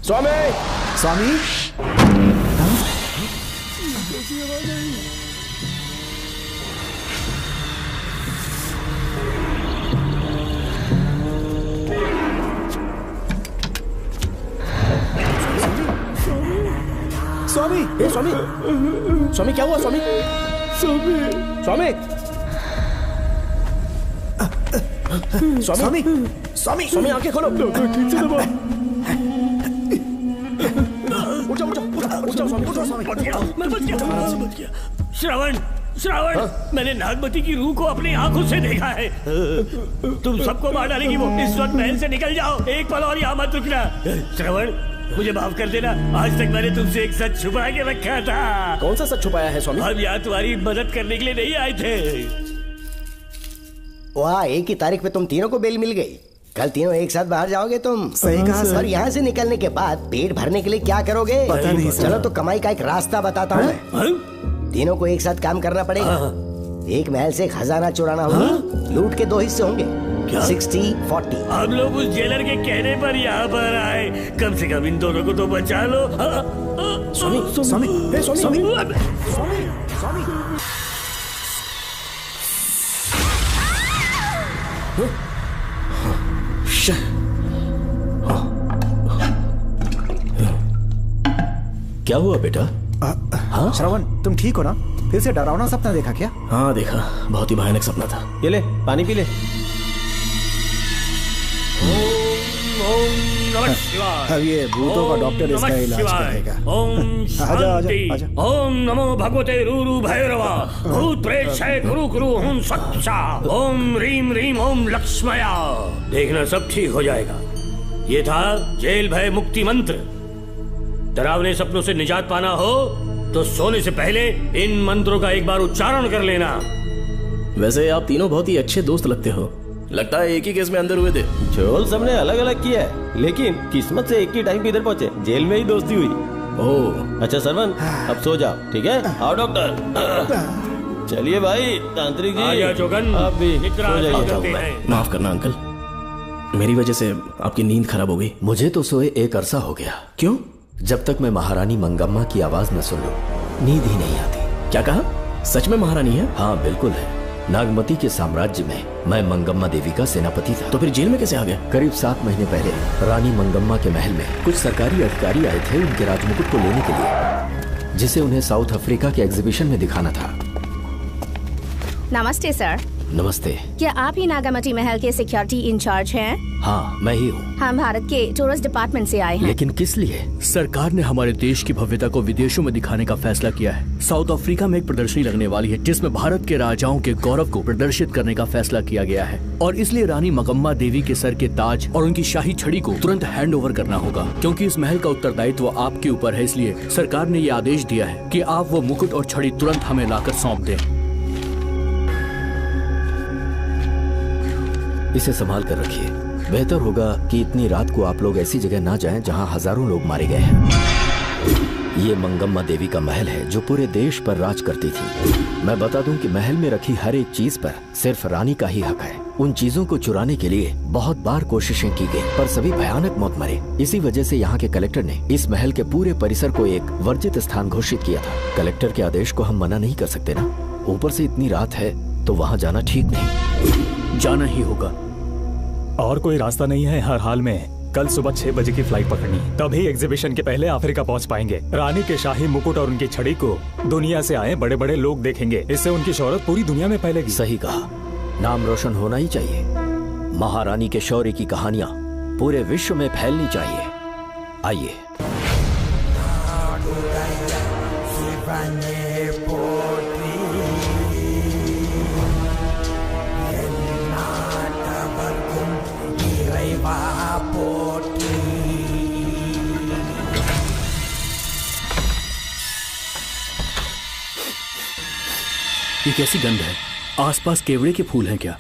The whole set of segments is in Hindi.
स्वामी स्वामी स्वामी स्वामी स्वामी क्या हुआ स्वामी? स्वामी स्वामी स्वामी स्वामी स्वामी आंखें खोलो। ठीक से दबाओ। उठ जाओ स्वामी, उठ जाओ स्वामी। मैं बच गया। श्रावण श्रावण, मैंने नागमती की रूह को अपनी आंखों से देखा है। तुम सबको मार डालेगी वो। इस वक्त महल से निकल जाओ, एक पल और यहाँ मत रुकना। श्रावण, मुझे माफ कर देना, आज तक मैंने तुमसे एक सच छुपा के रखा था। कौन सा सच छुपाया है स्वामी? हम यहाँ तुम्हारी मदद करने के लिए नहीं आए थे। वाह, एक ही तारीख पे तुम तीनों को बेल मिल गई। कल तीनों एक साथ बाहर जाओगे तुम। सही कहा सर। और यहाँ से निकलने के बाद पेट भरने के लिए क्या करोगे? पता नहीं सर। चलो तो कमाई का एक रास्ता बताता हूँ मैं। तीनों को एक साथ काम करना पड़ेगा। एक महल से खजाना चुराना होगा। लूट के 2 हिस्से होंगे, 60-40। हम लोग उस जेलर के कहने पर यहाँ पर आए। कम से कम इन दोनों को तो बचा लो। स्वामी स्वामी स्वामी स्वामी स्वामी क्या हुआ बेटा? हाँ श्रवण, तुम ठीक हो ना? फिर से डरावना सपना देखा क्या? हाँ देखा, बहुत ही भयानक सपना था। ये ले पानी पी ले। अब ये भूतों का डॉक्टर इसका इलाज करेगा। ओम शांति। ओम नमो भगवते रूरू भैरवा। भूत प्रेत शय कुरु कुरु हुं सच्चा। ओम रीम रीम ओम लक्ष्मया। देखना सब ठीक हो जाएगा। ये था जेल भय मुक्ति मंत्र। डरावने सपनों से निजात पाना हो तो सोने से पहले इन मंत्रों का एक बार उच्चारण कर लेना। वैसे आप तीनों बहुत ही अच्छे दोस्त लगते हो। लगता है एक ही केस में अंदर हुए थे। झोल सबने अलग अलग किया है, लेकिन किस्मत से एक ही टाइम पे इधर पहुंचे। जेल में ही दोस्ती हुई। ओह अच्छा सरवन, अब सो जाओ, ठीक है? आओ डॉक्टर। चलिए भाई तांत्रिक जी, आजा जोगन, आप भी निद्रा सो जाइए। करते हैं। माफ करना अंकल, मेरी वजह से आपकी नींद खराब हो गई। मुझे तो सोए एक अरसा हो गया। क्यों? जब तक मैं महारानी मंगम्मा की आवाज न सुन लूं, नींद ही नहीं आती। क्या कहा? सच में महारानी है? हाँ बिल्कुल है। नागमती के साम्राज्य में मैं मंगम्मा देवी का सेनापति था। तो फिर जेल में कैसे आ गए? करीब 7 महीने पहले रानी मंगम्मा के महल में कुछ सरकारी अधिकारी आए थे उनके राजमुकुट को लेने के लिए, जिसे उन्हें साउथ अफ्रीका के एग्जीबिशन में दिखाना था। नमस्ते सर। नमस्ते। क्या आप ही नागामती महल के सिक्योरिटी इंचार्ज हैं? हाँ मैं ही हूँ। हम भारत के टूरिस्ट डिपार्टमेंट से आए हैं। लेकिन किस लिए? सरकार ने हमारे देश की भव्यता को विदेशों में दिखाने का फैसला किया है। साउथ अफ्रीका में एक प्रदर्शनी लगने वाली है जिसमें भारत के राजाओं के गौरव को प्रदर्शित करने का फैसला किया गया है, और इसलिए रानी मंगम्मा देवी के सर के ताज और उनकी शाही छड़ी को तुरंत हैंड ओवर करना होगा। क्योंकि इस महल का उत्तरदायित्व आपके ऊपर है, इसलिए सरकार ने ये आदेश दिया है कि आप वो मुकुट और छड़ी तुरंत हमें लाकर सौंप दें। इसे संभाल कर रखिए। बेहतर होगा कि इतनी रात को आप लोग ऐसी जगह ना जाएं जहां हजारों लोग मारे गए हैं। ये मंगम्मा देवी का महल है जो पूरे देश पर राज करती थी। मैं बता दूं कि महल में रखी हर एक चीज पर सिर्फ रानी का ही हक है। उन चीजों को चुराने के लिए बहुत बार कोशिशें की गई, पर सभी भयानक मौत मरे। इसी वजह से यहाँ के कलेक्टर ने इस महल के पूरे परिसर को एक वर्जित स्थान घोषित किया था। कलेक्टर के आदेश को हम मना नहीं कर सकते ना। ऊपर से इतनी रात है तो वहाँ जाना ठीक नहीं। जाना ही होगा। और कोई रास्ता नहीं है। हर हाल में कल सुबह 6 बजे की फ्लाइट पकड़नी, तभी एग्जीबिशन के पहले अफ्रीका पहुंच पाएंगे। रानी के शाही मुकुट और उनकी छड़ी को दुनिया से आए बड़े बड़े लोग देखेंगे। इससे उनकी शोहरत पूरी दुनिया में फैलेगी। सही कहा, नाम रोशन होना ही चाहिए। महारानी के शौर्य की कहानियां पूरे विश्व में फैलनी चाहिए। आइए। ये कैसी गंध है? आसपास केवड़े के फूल हैं क्या?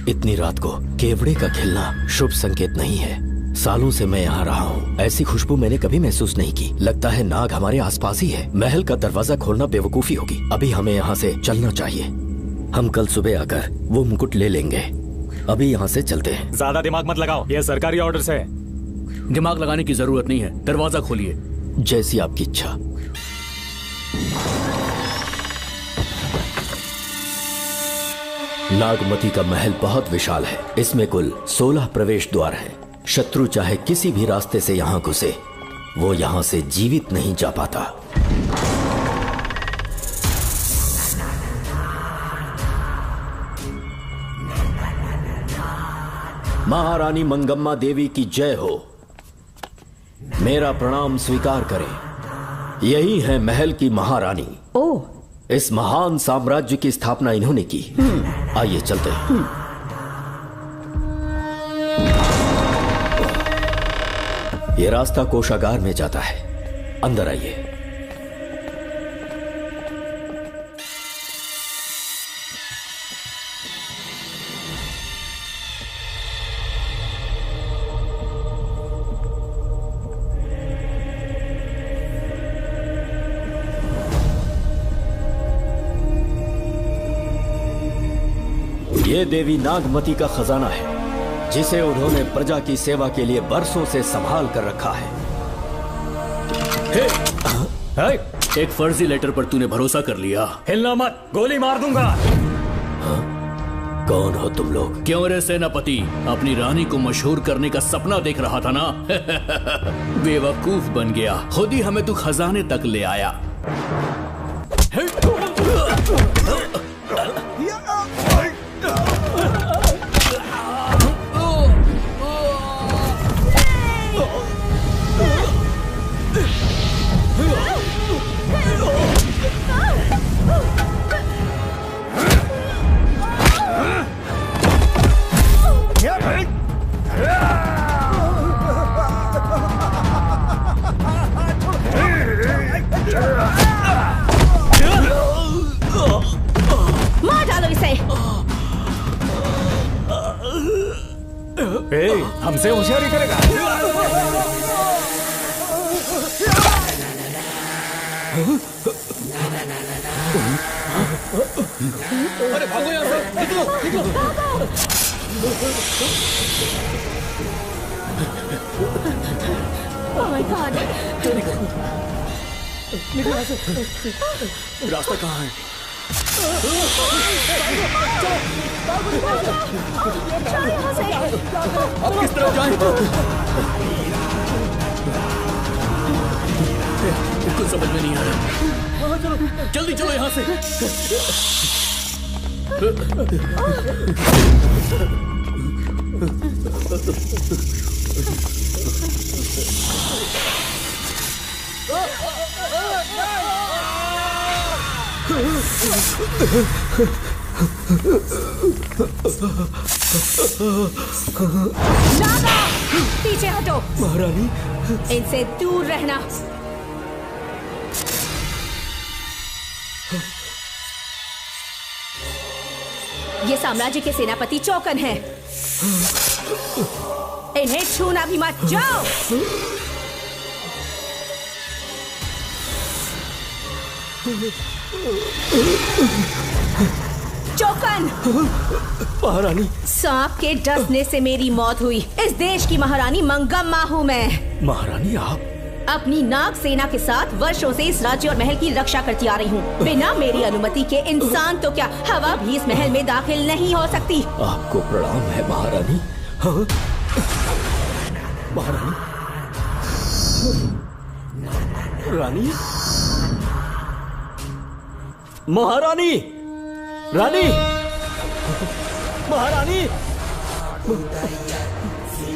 इतनी रात को केवड़े का खिलना शुभ संकेत नहीं है। सालों से मैं यहाँ रहा हूँ, ऐसी खुशबू मैंने कभी महसूस नहीं की। लगता है नाग हमारे आसपास ही है। महल का दरवाजा खोलना बेवकूफी होगी। अभी हमें यहाँ से चलना चाहिए। हम कल सुबह आकर वो मुकुट ले लेंगे। अभी यहाँ से चलते हैं। ज्यादा दिमाग मत लगाओ, ये सरकारी ऑर्डर्स है। दिमाग लगाने की जरूरत नहीं है, दरवाजा खोलिए। जैसी आपकी इच्छा। नागमती का महल बहुत विशाल है। इसमें कुल 16 प्रवेश द्वार हैं। शत्रु चाहे किसी भी रास्ते से यहाँ घुसे, वो यहाँ से जीवित नहीं जा पाता। महारानी मंगम्मा देवी की जय हो। मेरा प्रणाम स्वीकार करें। यही है महल की महारानी। ओह, इस महान साम्राज्य की स्थापना इन्होंने की। आइए चलते हैं। ये रास्ता कोषागार में जाता है। अंदर आइए। ये देवी नागमती का खजाना है, जिसे उन्होंने प्रजा की सेवा के लिए बरसों से संभाल कर रखा है। एक फर्जी लेटर पर तूने भरोसा कर लिया। हिलना मत, गोली मार दूंगा। कौन हो तुम लोग? क्यों रे सेनापति, अपनी रानी को मशहूर करने का सपना देख रहा था ना? बेवकूफ बन गया। खुद ही हमें तू खजाने तक ले आया। मार डालो इसे। हमसे होशियारी करेगा। अरे भागो यहाँ से, निकलो, निकलो। Oh my God! निकलो यहाँ से। रास्ता कहाँ है? अब किस तरफ जाएं? कुछ समझ में नहीं आ रहा। जल्दी चलो यहाँ से। नागा, पीछे हटो। महारानी, इनसे दूर रहना। ये साम्राज्य के सेनापति चौकन हैं। इन्हें छूना भी मत। जाओ। चौकन। महारानी, सांप के डसने से मेरी मौत हुई। इस देश की महारानी मंगम्मा हूँ मैं। महारानी आप अपनी नाग सेना के साथ वर्षों से इस राज्य और महल की रक्षा करती आ रही हूँ। बिना मेरी अनुमति के इंसान तो क्या, हवा भी इस महल में दाखिल नहीं हो सकती। आपको प्रणाम है महारानी। महारानी, रानी, महारानी, रानी, महारानी,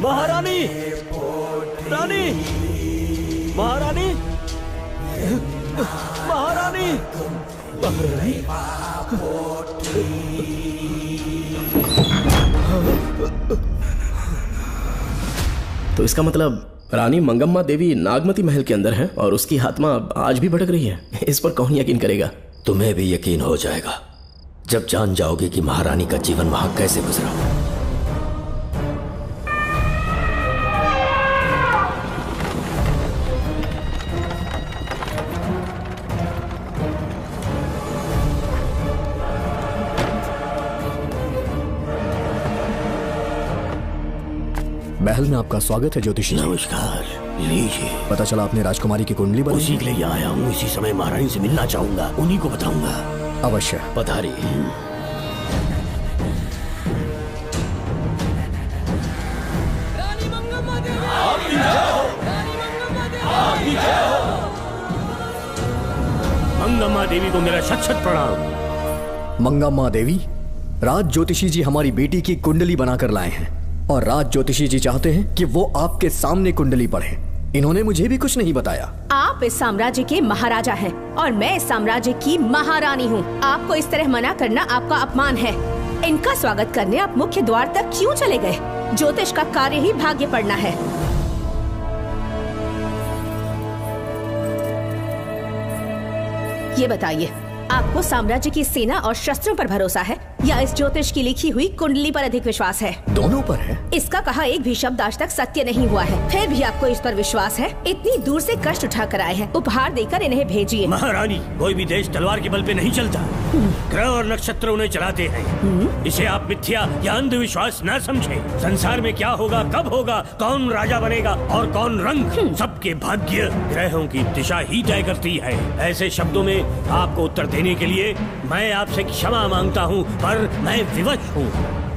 महारानी, रानी, महारानी, महारानी, महारानी। तो इसका मतलब रानी मंगम्मा देवी नागमती महल के अंदर है और उसकी आत्मा आज भी भटक रही है। इस पर कौन यकीन करेगा? तुम्हें भी यकीन हो जाएगा जब जान जाओगे कि महारानी का जीवन वहां कैसे गुजरा। महल में आपका स्वागत है ज्योतिषी जी। नमस्कार, लीजिए। पता चला आपने राजकुमारी की कुंडली बनाई। उसी के लिए आया हूँ, इसी समय महारानी से मिलना चाहूंगा, उन्हीं को बताऊंगा। अवश्य पधारी। मंगम्मा देवी को मेरा शत शत प्रणाम। मंगम्मा देवी, राज ज्योतिषी जी हमारी बेटी की कुंडली बनाकर लाए हैं और राज ज्योतिषी जी चाहते हैं कि वो आपके सामने कुंडली पढ़े। इन्होंने मुझे भी कुछ नहीं बताया। आप इस साम्राज्य के महाराजा हैं और मैं इस साम्राज्य की महारानी हूँ। आपको इस तरह मना करना आपका अपमान है। इनका स्वागत करने आप मुख्य द्वार तक क्यों चले गए? ज्योतिष का कार्य ही भाग्य पढ़ना है। ये बताइए, आपको साम्राज्य की सेना और शस्त्रों पर भरोसा है या इस ज्योतिष की लिखी हुई कुंडली पर अधिक विश्वास है? दोनों पर है। इसका कहा एक भी शब्द आज तक सत्य नहीं हुआ है, फिर भी आपको इस पर विश्वास है? इतनी दूर से कष्ट उठा कर आए हैं, उपहार देकर इन्हें भेजिए। महारानी, कोई भी देश तलवार के बल पे नहीं चलता, ग्रह और नक्षत्र उन्हें चलाते हैं। इसे आप मिथ्या या अंधविश्वास न समझें। संसार में क्या होगा, कब होगा, कौन राजा बनेगा और कौन रंग, सबके भाग्य ग्रहों की दिशा ही तय करती है। ऐसे शब्दों में आपको उत्तर देने के लिए मैं आपसे क्षमा मांगता हूँ, पर मैं विवश हूँ।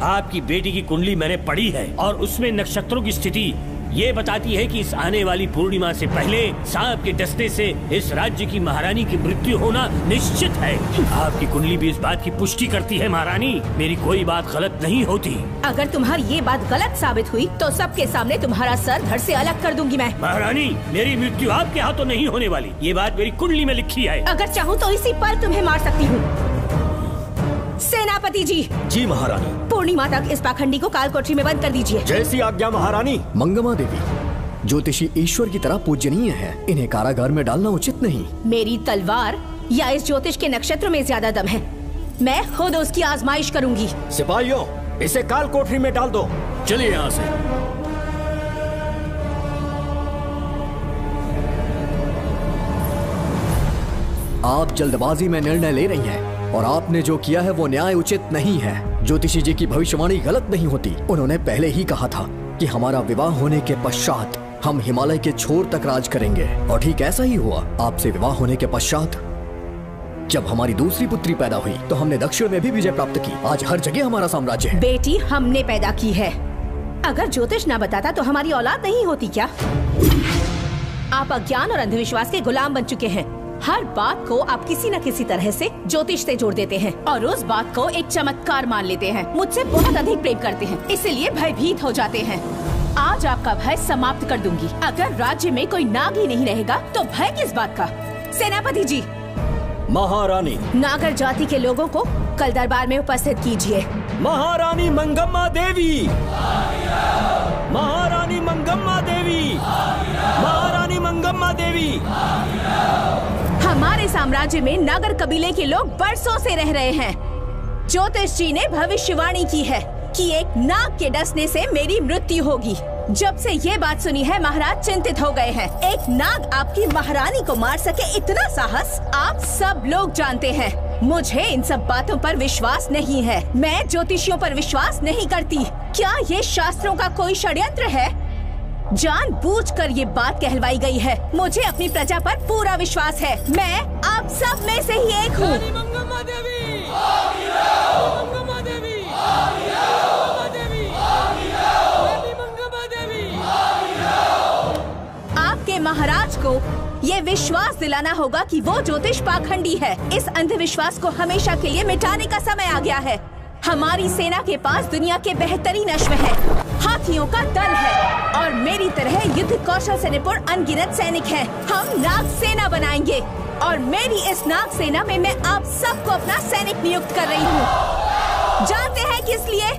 आपकी बेटी की कुंडली मैंने पढ़ी है और उसमें नक्षत्रों की स्थिति ये बताती है कि इस आने वाली पूर्णिमा से पहले सांप के डसने से इस राज्य की महारानी की मृत्यु होना निश्चित है। आपकी कुंडली भी इस बात की पुष्टि करती है। महारानी, मेरी कोई बात गलत नहीं होती। अगर तुम्हारी ये बात गलत साबित हुई तो सबके सामने तुम्हारा सर धड़ से अलग कर दूंगी मैं। महारानी, मेरी मृत्यु आपके हाथों नहीं होने वाली, ये बात मेरी कुंडली में लिखी है। अगर चाहूँ तो इसी पल तुम्हें मार सकती हूँ। सेनापति जी। जी महारानी। पूर्णिमा तक इस पाखंडी को कालकोठरी में बंद कर दीजिए। जैसी आज्ञा महारानी। मंगम्मा देवी, ज्योतिषी ईश्वर की तरह पूजनीय है, इन्हें कारागार में डालना उचित नहीं। मेरी तलवार या इस ज्योतिष के नक्षत्र में ज्यादा दम है? मैं खुद उसकी आजमाइश करूंगी। सिपाहियों, इसे कालकोठरी में डाल दो। चलिए यहाँ से। आप जल्दबाजी में निर्णय ले रही हैं और आपने जो किया है वो न्याय उचित नहीं है। ज्योतिषी जी की भविष्यवाणी गलत नहीं होती। उन्होंने पहले ही कहा था कि हमारा विवाह होने के पश्चात हम हिमालय के छोर तक राज करेंगे और ठीक ऐसा ही हुआ। आपसे विवाह होने के पश्चात जब हमारी दूसरी पुत्री पैदा हुई तो हमने दक्षिण में भी विजय प्राप्त की। आज हर जगह हमारा साम्राज्य है। बेटी हमने पैदा की है। अगर ज्योतिष ना बताता तो हमारी औलाद नहीं होती क्या? आप अज्ञान और अंधविश्वास के गुलाम बन चुके हैं। हर बात को आप किसी न किसी तरह से ज्योतिष से जोड़ देते हैं और उस बात को एक चमत्कार मान लेते हैं। मुझसे बहुत अधिक प्रेम करते हैं, इसीलिए भयभीत हो जाते हैं। आज आपका भय समाप्त कर दूंगी। अगर राज्य में कोई नाग ही नहीं रहेगा तो भय किस बात का? सेनापति जी। महारानी। नागर जाति के लोगों को कल दरबार में उपस्थित कीजिए। महारानी मंगम्मा देवी। महारानी मंगम्मा देवी। महारानी मंगम्मा देवी। हमारे साम्राज्य में नागर कबीले के लोग बरसों से रह रहे हैं। ज्योतिष जी ने भविष्यवाणी की है कि एक नाग के डसने से मेरी मृत्यु होगी। जब से ये बात सुनी है महाराज चिंतित हो गए हैं। एक नाग आपकी महारानी को मार सके, इतना साहस आप सब लोग जानते हैं। मुझे इन सब बातों पर विश्वास नहीं है। मैं ज्योतिषियों पर विश्वास नहीं करती। क्या ये शास्त्रों का कोई षड्यंत्र है? जानबूझकर ये बात कहलवाई गई है। मुझे अपनी प्रजा पर पूरा विश्वास है। मैं आप सब में से ही एक हूँ। आपके महाराज को ये विश्वास दिलाना होगा कि वो ज्योतिष पाखंडी है। इस अंधविश्वास को हमेशा के लिए मिटाने का समय आ गया है। हमारी सेना के पास दुनिया के बेहतरीन अश्व है, हाथियों का दल है और मेरी तरह युद्ध कौशल से निपुण अनगिनत सैनिक हैं। हम नाग सेना बनाएंगे और मेरी इस नाग सेना में मैं आप सबको अपना सैनिक नियुक्त कर रही हूँ। जानते हैं किस लिए?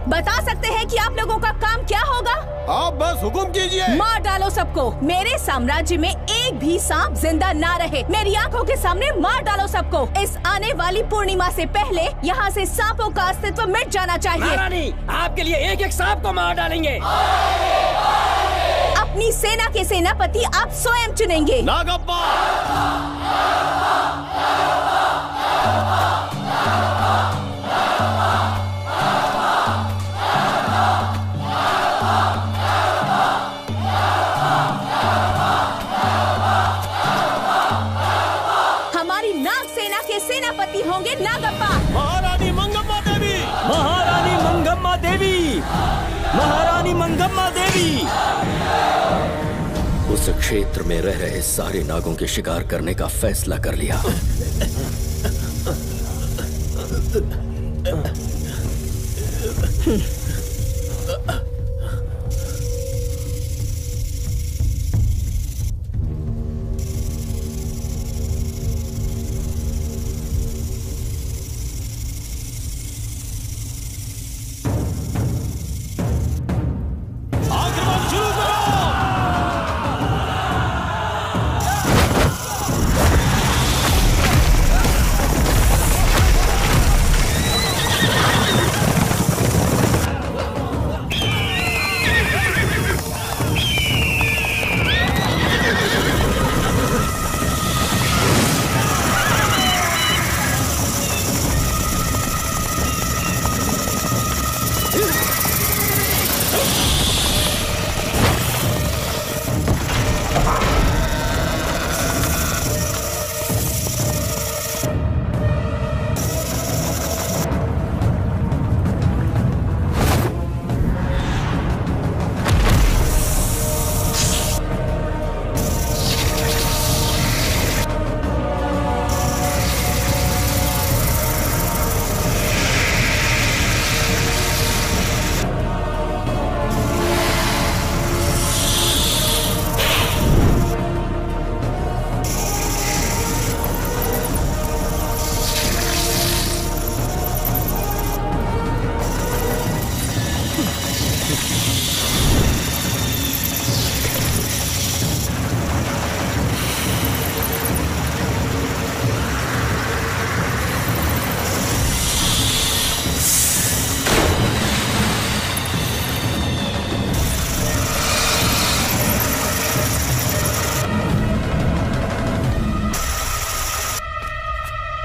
बता सकते हैं कि आप लोगों का काम क्या होगा? आप बस हुक्म कीजिए। मार डालो सबको। मेरे साम्राज्य में एक भी सांप जिंदा ना रहे। मेरी आंखों के सामने मार डालो सबको। इस आने वाली पूर्णिमा से पहले यहाँ से सांपों का अस्तित्व मिट जाना चाहिए। महारानी, आपके लिए एक एक सांप को मार डालेंगे। अपनी सेना के सेनापति आप स्वयं चुनेंगे। नागप्पा। सेनापति होंगे नागप्पा। महारानी मंगम्मा देवी, महारानी मंगम्मा देवी, महारानी मंगम्मा देवी। उस क्षेत्र में रह रहे सारे नागों के शिकार करने का फैसला कर लिया।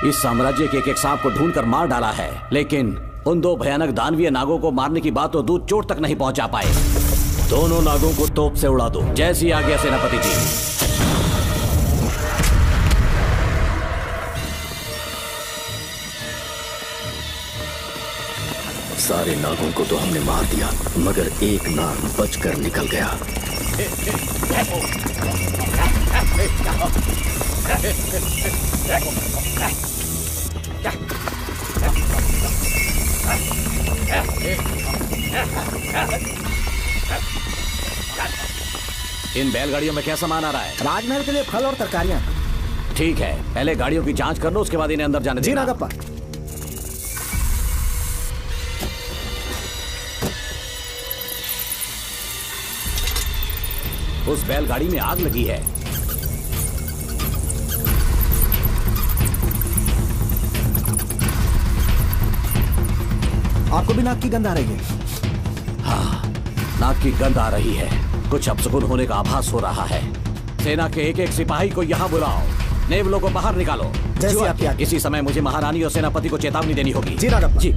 इस साम्राज्य के एक सांप को ढूंढकर मार डाला है, लेकिन उन दो भयानक दानवीय नागों को मारने की बात तो दूध चोट तक नहीं पहुंचा पाए। दोनों नागों को तोप से उड़ा दो। जैसी आज्ञा सेनापति जी। सारे नागों को तो हमने मार दिया, मगर एक नाग बचकर निकल गया। इन बैलगाड़ियों में क्या सामान आ रहा है? राजमहल के लिए फल और तरकारियां। ठीक है, पहले गाड़ियों की जांच कर लो, उसके बाद इन्हें अंदर जाने देना। जी नागप्पा। उस बैलगाड़ी में आग लगी है। आपको भी नाक की गंध आ रही है? हाँ, नाक की गंध आ रही है। कुछ अपशकुन होने का आभास हो रहा है। सेना के एक एक सिपाही को यहाँ बुलाओ, नेवलों को बाहर निकालो। जैसी आपकी आज्ञा। इसी समय मुझे महारानी और सेनापति को चेतावनी देनी होगी। जी नागप्पा। जी।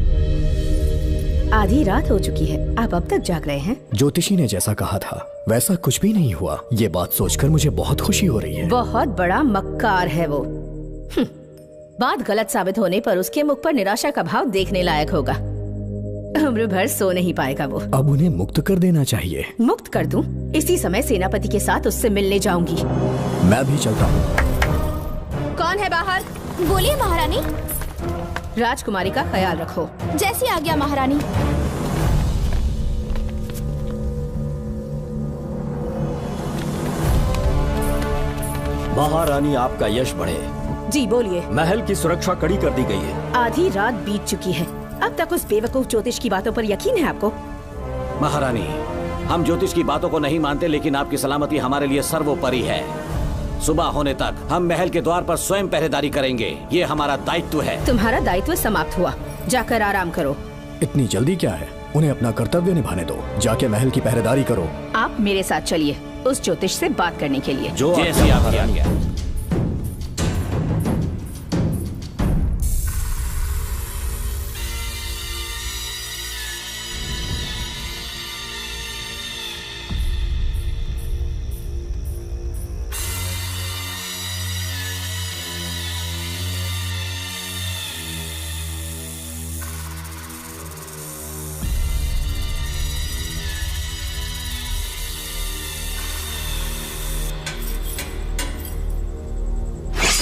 आधी रात हो चुकी है, आप अब तक जाग रहे हैं? ज्योतिषी ने जैसा कहा था वैसा कुछ भी नहीं हुआ। ये बात सोचकर मुझे बहुत खुशी हो रही है। बहुत बड़ा मक्कार है वो। बात गलत साबित होने पर उसके मुख पर निराशा का भाव देखने लायक होगा। उम्र भर सो नहीं पाएगा वो। अब उन्हें मुक्त कर देना चाहिए। मुक्त कर दूं? इसी समय सेनापति के साथ उससे मिलने जाऊंगी। मैं भी चलता हूँ। कौन है बाहर? बोलिए महारानी। राजकुमारी का ख्याल रखो। जैसी आज्ञा महारानी। महारानी, आपका यश बढ़े। जी बोलिए। महल की सुरक्षा कड़ी कर दी गई है। आधी रात बीत चुकी है, अब तक उस बेवकूफ ज्योतिष की बातों पर यकीन है आपको? महारानी, हम ज्योतिष की बातों को नहीं मानते, लेकिन आपकी सलामती हमारे लिए सर्वोपरि है। सुबह होने तक हम महल के द्वार पर स्वयं पहरेदारी करेंगे, ये हमारा दायित्व है। तुम्हारा दायित्व समाप्त हुआ, जाकर आराम करो। इतनी जल्दी क्या है? उन्हें अपना कर्तव्य निभाने दो। जाके महल की पहरेदारी करो। आप मेरे साथ चलिए उस ज्योतिष से बात करने के लिए। जो जैसी आपकी आज्ञा।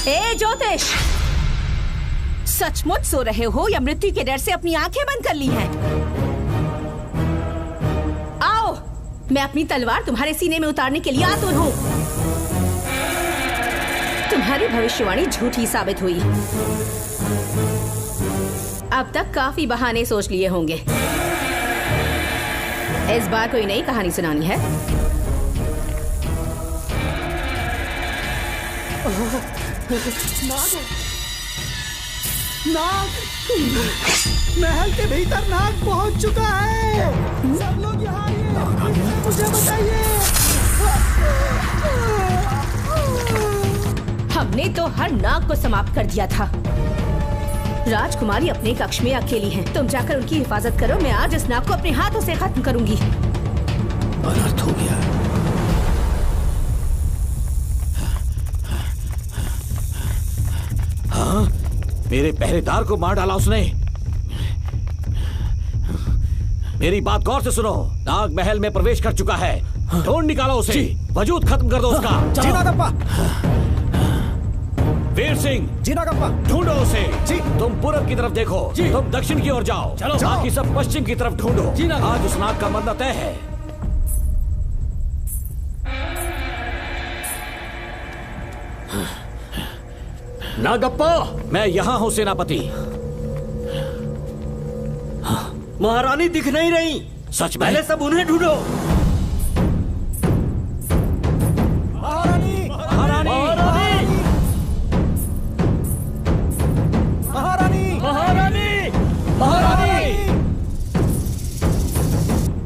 ए ज्योतिष, सचमुच सो रहे हो या मृत्यु के डर से अपनी आंखें बंद कर ली हैं? आओ, मैं अपनी तलवार तुम्हारे सीने में उतारने के लिए आतुर हूं। तुम्हारी भविष्यवाणी झूठी साबित हुई। अब तक काफी बहाने सोच लिए होंगे। इस बार कोई नई कहानी सुनानी है? नाग, महल के भीतर नाग पहुंच चुका है। सब लोग यहाँ आइए, मुझे बताइए। हमने तो हर नाग को समाप्त कर दिया था। राजकुमारी अपने कक्ष में अकेली हैं। तुम जाकर उनकी हिफाजत करो। मैं आज इस नाग को अपने हाथों से खत्म करूंगी। अनर्थ हो गया। हाँ, मेरे पहरेदार को मार डाला उसने। मेरी बात गौर से सुनो। नाग महल में प्रवेश कर चुका है। ढूंढ निकालो उसे। वजूद खत्म कर दो उसका। जी नागप्पा। वीर सिंह, जी नागप्पा। ढूंढो उसे। जी। तुम पूरब की तरफ देखो। जी। तुम दक्षिण की ओर जाओ। चलो। बाकी सब पश्चिम की तरफ ढूंढो। जी नाग। आज उस नाग का मरना तय है। नागप्पा, मैं यहाँ हूँ सेनापति। महारानी दिख नहीं रही। सच में? पहले सब उन्हें ढूंढो। महारानी, महारानी, महारानी, महारानी, महारानी,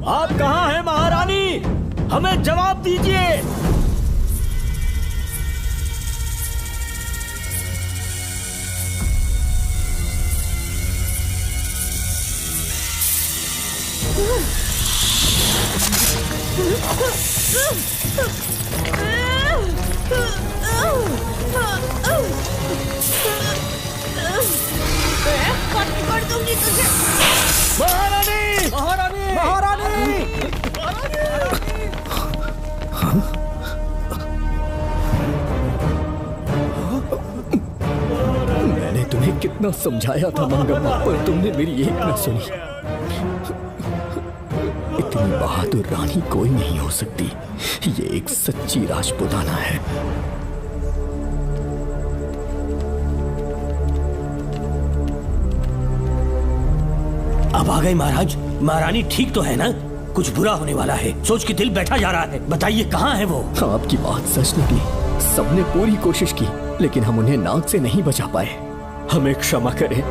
आप कहाँ हैं महारानी? हमें जवाब दीजिए। कर दूंगी तुझे। महारानी, महारानी, महारानी, मैंने तुम्हें कितना समझाया था मंगम्मा, पर तुमने मेरी एक न सुनी। इतनी बहादुर रानी कोई नहीं हो सकती। ये एक सच्ची राजपुताना है। अब आ गए महाराज। महारानी ठीक तो है ना? कुछ बुरा होने वाला है, सोच के दिल बैठा जा रहा है। बताइए कहाँ है वो? आपकी बात सच निकली। सबने पूरी कोशिश की, लेकिन हम उन्हें नाग से नहीं बचा पाए। हमें क्षमा करें,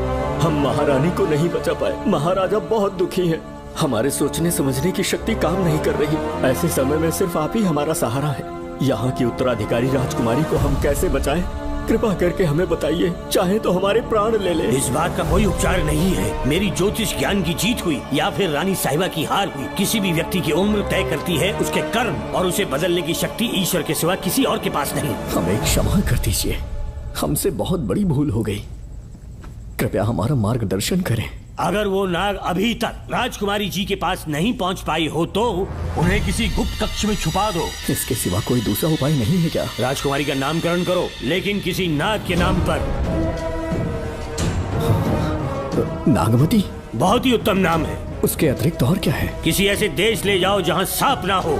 हम महारानी को नहीं बचा पाए। महाराजा बहुत दुखी हैं। हमारे सोचने समझने की शक्ति काम नहीं कर रही। ऐसे समय में सिर्फ आप ही हमारा सहारा है। यहाँ की उत्तराधिकारी राजकुमारी को हम कैसे बचाएं? कृपा करके हमें बताइए, चाहे तो हमारे प्राण ले ले। इस बात का कोई उपचार नहीं है। मेरी ज्योतिष ज्ञान की जीत हुई या फिर रानी साहिबा की हार हुई। किसी भी व्यक्ति की उम्र तय करती है उसके कर्म, और उसे बदलने की शक्ति ईश्वर के सिवा किसी और के पास नहीं। हमें क्षमा कर दीजिए, हमसे बहुत बड़ी भूल हो गई। कृपया हमारा मार्गदर्शन करें। अगर वो नाग अभी तक राजकुमारी जी के पास नहीं पहुंच पाई हो तो उन्हें किसी गुप्त कक्ष में छुपा दो। इसके सिवा कोई दूसरा उपाय नहीं है क्या? राजकुमारी का नामकरण करो, लेकिन किसी नाग के नाम पर। नागमती बहुत ही उत्तम नाम है। उसके अतिरिक्त और क्या है? किसी ऐसे देश ले जाओ जहाँ सांप ना हो।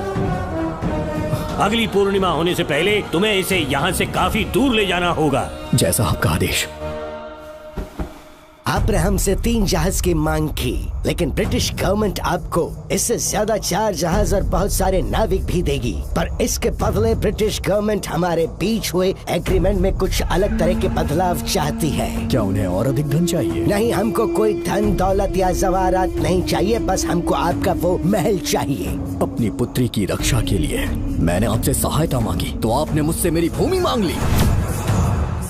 अगली पूर्णिमा होने से पहले तुम्हें इसे यहाँ से काफी दूर ले जाना होगा। जैसा आपका आदेश। आपने हमसे 3 जहाज की मांग की, लेकिन ब्रिटिश गवर्नमेंट आपको इससे ज्यादा 4 जहाज और बहुत सारे नाविक भी देगी। पर इसके बदले ब्रिटिश गवर्नमेंट हमारे बीच हुए एग्रीमेंट में कुछ अलग तरह के बदलाव चाहती है। क्या उन्हें और अधिक धन चाहिए? नहीं, हमको कोई धन दौलत या जवाहरात नहीं चाहिए। बस हमको आपका वो महल चाहिए। अपनी पुत्री की रक्षा के लिए मैंने आपसे सहायता मांगी, तो आपने मुझसे मेरी भूमि मांग ली।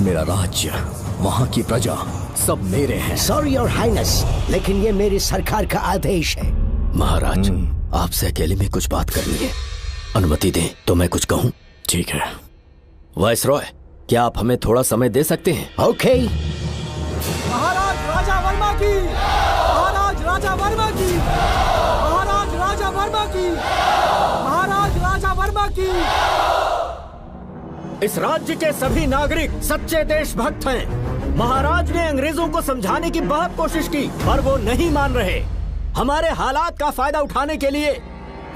मेरा राज्य, वहाँ की प्रजा सब मेरे हैं। सॉरी योर हाइनेस, लेकिन ये मेरी सरकार का आदेश है। महाराज, आपसे अकेले में कुछ बात करनी है। अनुमति दें तो मैं कुछ कहूँ? ठीक है। वाइसरॉय, क्या आप हमें थोड़ा समय दे सकते हैं? ओके। महाराज राजा वर्मा की, महाराज राजा वर्मा की, महाराज राजा वर्मा की, महाराज राजा वर्मा की। इस राज्य के सभी नागरिक सच्चे देशभक्त हैं। महाराज ने अंग्रेजों को समझाने की बहुत कोशिश की पर वो नहीं मान रहे। हमारे हालात का फायदा उठाने के लिए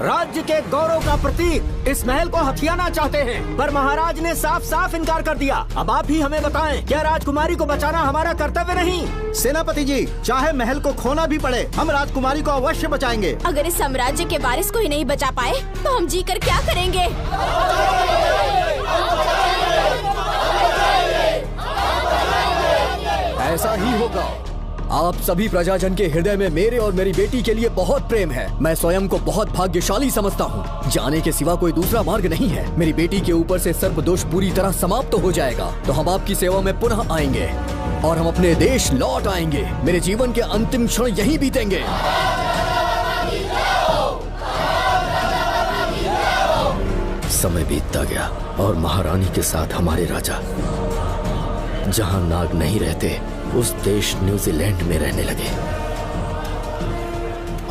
राज्य के गौरव का प्रतीक इस महल को हथियाना चाहते हैं, पर महाराज ने साफ साफ इनकार कर दिया। अब आप ही हमें बताएं, क्या राजकुमारी को बचाना हमारा कर्तव्य नहीं? सेनापति जी, चाहे महल को खोना भी पड़े, हम राजकुमारी को अवश्य बचाएंगे। अगर इस साम्राज्य के वारिस को ही नहीं बचा पाए तो हम जीकर क्या करेंगे? ऐसा ही होगा। आप सभी प्रजाजन के हृदय में मेरे और मेरी बेटी के लिए बहुत प्रेम है। मैं स्वयं को बहुत भाग्यशाली समझता हूँ। जाने के सिवा कोई दूसरा मार्ग नहीं है। मेरी बेटी के ऊपर से सर्पदोष पूरी तरह समाप्त हो जाएगा तो हम आपकी सेवा में पुनः आएंगे और हम अपने देश लौट आएंगे। मेरे जीवन के अंतिम क्षण यहीं बीतेंगे। समय बीतता गया और महारानी के साथ हमारे राजा जहाँ नाग नहीं रहते उस देश न्यूजीलैंड में रहने लगे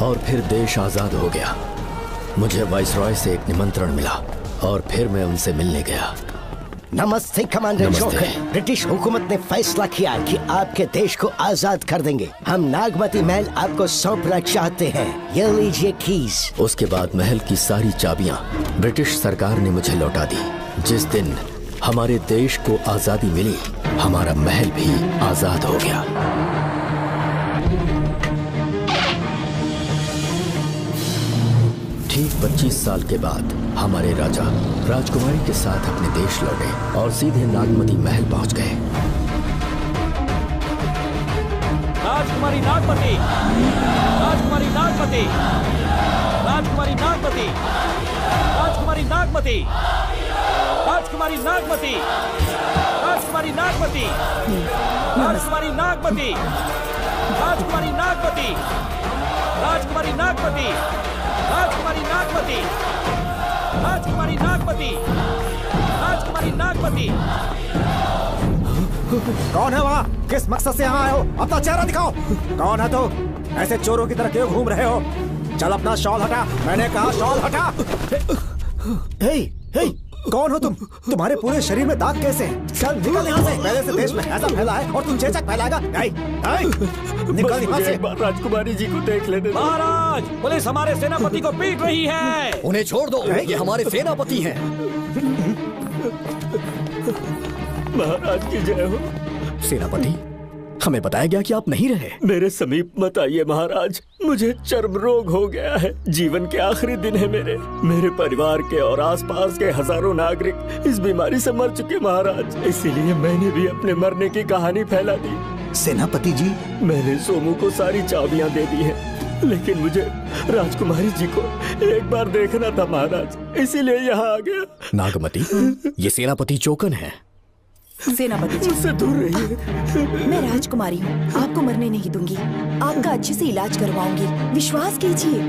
और फिर देश आजाद हो गया। मुझे वाइसरॉय से एक निमंत्रण मिला और फिर मैं उनसे मिलने गया। नमस्ते कमांडर जोकर। ब्रिटिश हुकूमत ने फैसला किया कि आपके देश को आजाद कर देंगे। हम नागमती महल आपको सौंपना चाहते हैं। ये लीजिए कीज। उसके बाद महल की सारी चाबियां ब्रिटिश सरकार ने मुझे लौटा दी। जिस दिन हमारे देश को आजादी मिली हमारा महल भी आजाद हो गया। ठीक 25 साल के बाद हमारे राजा राजकुमारी के साथ अपने देश लौटे और सीधे नागमती महल पहुंच गए। राजकुमारी नागमती, राजकुमारी नागमती, राजकुमारी नागमती, राजकुमारी नागमती, राजकुमारी नागमती, राजकुमारी नागमती, राजकुमारी नागमती, राजकुमारी नागमती, राजकुमारी नागमती, राजकुमारी नागमती, राजकुमारी नागमती, राजकुमारी नागमती। कौन है वहाँ? किस मकसद से यहाँ आए हो? अपना चेहरा दिखाओ। कौन है तो? ऐसे चोरों की तरह क्यों घूम रहे हो? चल अपना शॉल हटा। मैंने कहा शॉल हटा। हे, हे, कौन हो तुम? तुम्हारे पूरे शरीर में दाग कैसे हैं? चल निकल यहाँ से। पहले से देश में ऐसा फैला है और तुम चेचक फैलाएगा? निकल यहाँ से। राजकुमारी जी को देख लेने दो। महाराज, पुलिस हमारे सेनापति को पीट रही है। उन्हें छोड़ दो, ये हमारे सेनापति हैं। महाराज की जय हो। सेनापति, हमें बताया गया कि आप नहीं रहे। मेरे समीप मत आइए महाराज, मुझे चर्म रोग हो गया है। जीवन के आखिरी दिन है मेरे परिवार के और आसपास के हजारों नागरिक इस बीमारी से मर चुके महाराज। इसीलिए मैंने भी अपने मरने की कहानी फैला दी। सेनापति जी, मैंने सोमू को सारी चाबियां दे दी हैं, लेकिन मुझे राजकुमारी जी को एक बार देखना था महाराज, इसीलिए यहाँ आ गया। नागमती, ये सेनापति चोकन है। सेनापति जी, मुझसे दूर रहिए। मैं राजकुमारी हूँ, आपको मरने नहीं दूंगी। आपका अच्छे से इलाज करवाऊंगी, विश्वास कीजिए।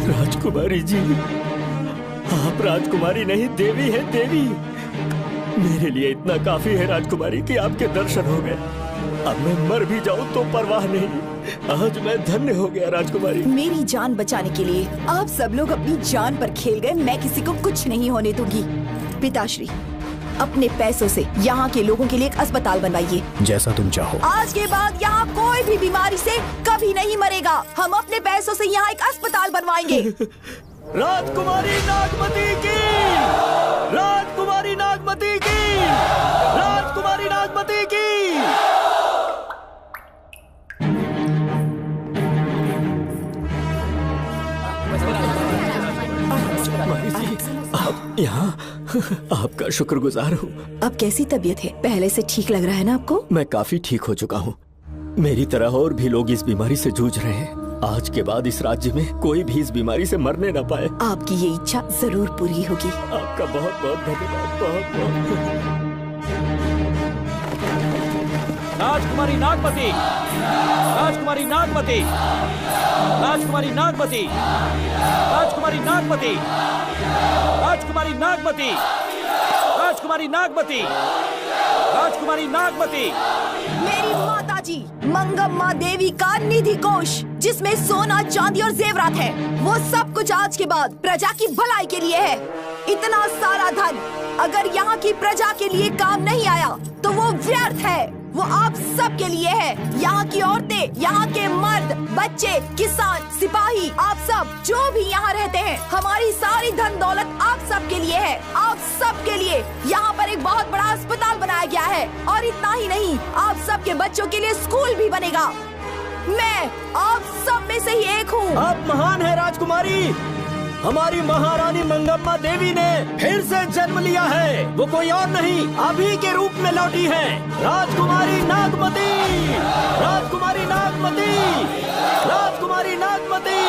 राजकुमारी जी, आप राजकुमारी नहीं देवी है, देवी। मेरे लिए इतना काफी है राजकुमारी कि आपके दर्शन हो गए। अब मैं मर भी जाऊं तो परवाह नहीं। आज मैं धन्य हो गया राजकुमारी। मेरी जान बचाने के लिए आप सब लोग अपनी जान पर खेल गए। मैं किसी को कुछ नहीं होने दूंगी। पिताश्री, अपने पैसों से यहाँ के लोगों के लिए एक अस्पताल बनवाइए। जैसा तुम चाहो। आज के बाद यहाँ कोई भी बीमारी से कभी नहीं मरेगा। हम अपने पैसों से यहाँ एक अस्पताल बनवाएंगे। राजकुमारी नागमती की, राजकुमारी नागमती की, राजकुमारी नागमती की। आप यहाँ, आपका शुक्रगुजार हूँ। अब कैसी तबीयत है? पहले से ठीक लग रहा है ना आपको? मैं काफी ठीक हो चुका हूँ। मेरी तरह और भी लोग इस बीमारी से जूझ रहे हैं। आज के बाद इस राज्य में कोई भी इस बीमारी से मरने न पाए। आपकी ये इच्छा जरूर पूरी होगी। आपका बहुत बहुत धन्यवाद। बहुत बहुत। राजकुमारी नागमती, राजकुमारी नागमती, राजकुमारी नागमती, राजकुमारी नागमती, राजकुमारी नागमती, राजकुमारी नागमती, राजकुमारी नागमती। मेरी माताजी मंगम्मा देवी का निधि कोष, जिसमें सोना, चांदी और जेवरात है, वो सब कुछ आज के बाद प्रजा की भलाई के लिए है। इतना सारा धन अगर यहाँ की प्रजा के लिए काम नहीं आया तो वो व्यर्थ है। वो आप सब के लिए है। यहाँ की औरतें, यहाँ के मर्द, बच्चे, किसान, सिपाही, आप सब जो भी यहाँ रहते हैं, हमारी सारी धन दौलत आप सब के लिए है। आप सब के लिए यहाँ पर एक बहुत बड़ा अस्पताल बनाया गया है और इतना ही नहीं, आप सब के बच्चों के लिए स्कूल भी बनेगा। मैं आप सब में से ही एक हूँ। आप महान है राजकुमारी। हमारी महारानी मंगम्मा देवी ने फिर से जन्म लिया है। वो कोई और नहीं, अभी के रूप में लौटी है। राजकुमारी नागमती, राजकुमारी नागमती, राजकुमारी नागमती।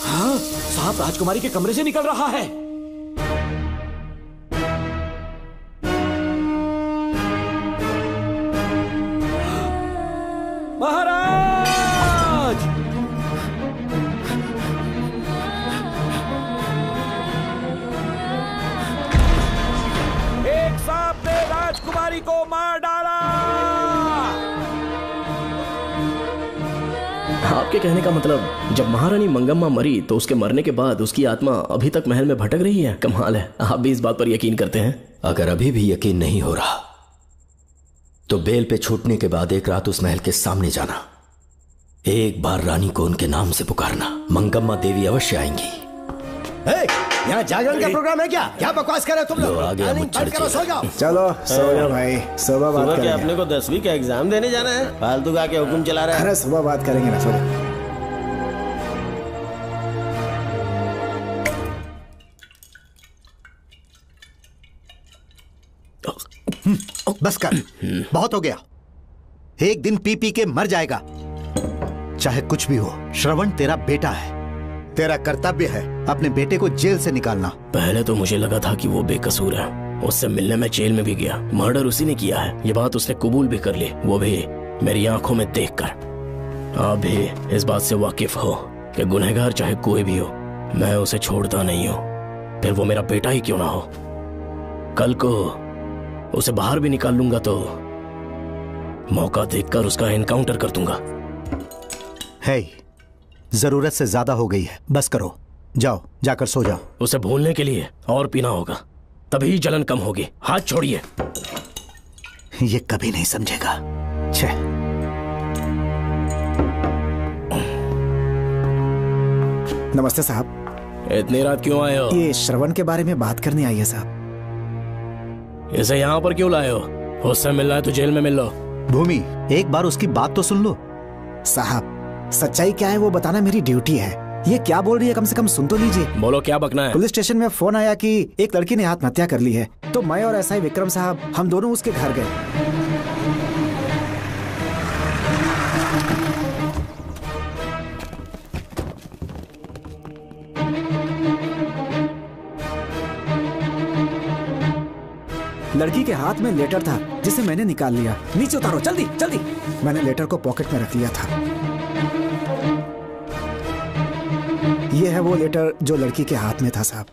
हाँ, साहब राजकुमारी के कमरे से निकल रहा है। महाराज! एक सांप ने राजकुमारी को मार डाला। आपके कहने का मतलब जब महारानी मंगम्मा मरी तो उसके मरने के बाद उसकी आत्मा अभी तक महल में भटक रही है? कमाल है, आप भी इस बात पर यकीन करते हैं? अगर अभी भी यकीन नहीं हो रहा तो बेल पे छूटने के बाद एक रात उस महल के सामने जाना, एक बार रानी को उनके नाम से पुकारना, मंगम्मा देवी अवश्य आएंगी। यहाँ जागरण का प्रोग्राम है क्या? क्या बकवास कर रहे हो तुम लोग? चलो सो जाओ भाई, सुबह बात सुबह करेंगे। अपने को 10वीं का एग्जाम देने जाना है, फालतू का क्या हुक्म चला रहा है? अरे सुबह बात करेंगे ना, सो जाओ। बस कर, बहुत हो गया। एक दिन पी पी के मर जाएगा। चाहे कुछ भी हो, श्रवण तेरा बेटा है। तेरा कर्तव्य है अपने बेटे को जेल से निकालना। पहले तो मुझे लगा था कि वो बेकसूर है, उससे मिलने में जेल में भी गया, मर्डर उसी ने किया है, ये बात उसने कबूल भी कर ली, वो भी मेरी आंखों में देखकर। आप भी इस बात से वाकिफ हो कि गुनहगार चाहे कोई भी हो, मैं उसे छोड़ता नहीं हूँ, फिर वो मेरा बेटा ही क्यों ना हो। कल को उसे बाहर भी निकाल लूंगा तो मौका देखकर उसका एनकाउंटर कर दूंगा। है, जरूरत से ज्यादा हो गई है, बस करो, जाओ, जाकर सो जाओ। उसे भूलने के लिए और पीना होगा, तभी जलन कम होगी। हाथ छोड़िए। ये कभी नहीं समझेगा। छे। नमस्ते साहब। इतनी रात क्यों आए हो? ये श्रवण के बारे में बात करनी आई है साहब। इसे यहाँ पर क्यों लाए हो? उससे मिलना है तो जेल में मिल लो। भूमि, एक बार उसकी बात तो सुन लो। साहब, सच्चाई क्या है वो बताना मेरी ड्यूटी है। ये क्या बोल रही है, कम से कम सुन तो लीजिए। बोलो, क्या बकना है? पुलिस स्टेशन में फोन आया कि एक लड़की ने आत्महत्या कर ली है, तो मैं और एसआई विक्रम साहब हम दोनों उसके घर गए। लड़की के हाथ में लेटर था जिसे मैंने निकाल लिया। नीचे उतारो, जल्दी जल्दी। मैंने लेटर को पॉकेट में रख लिया था। ये है वो लेटर जो लड़की के हाथ में था साहब।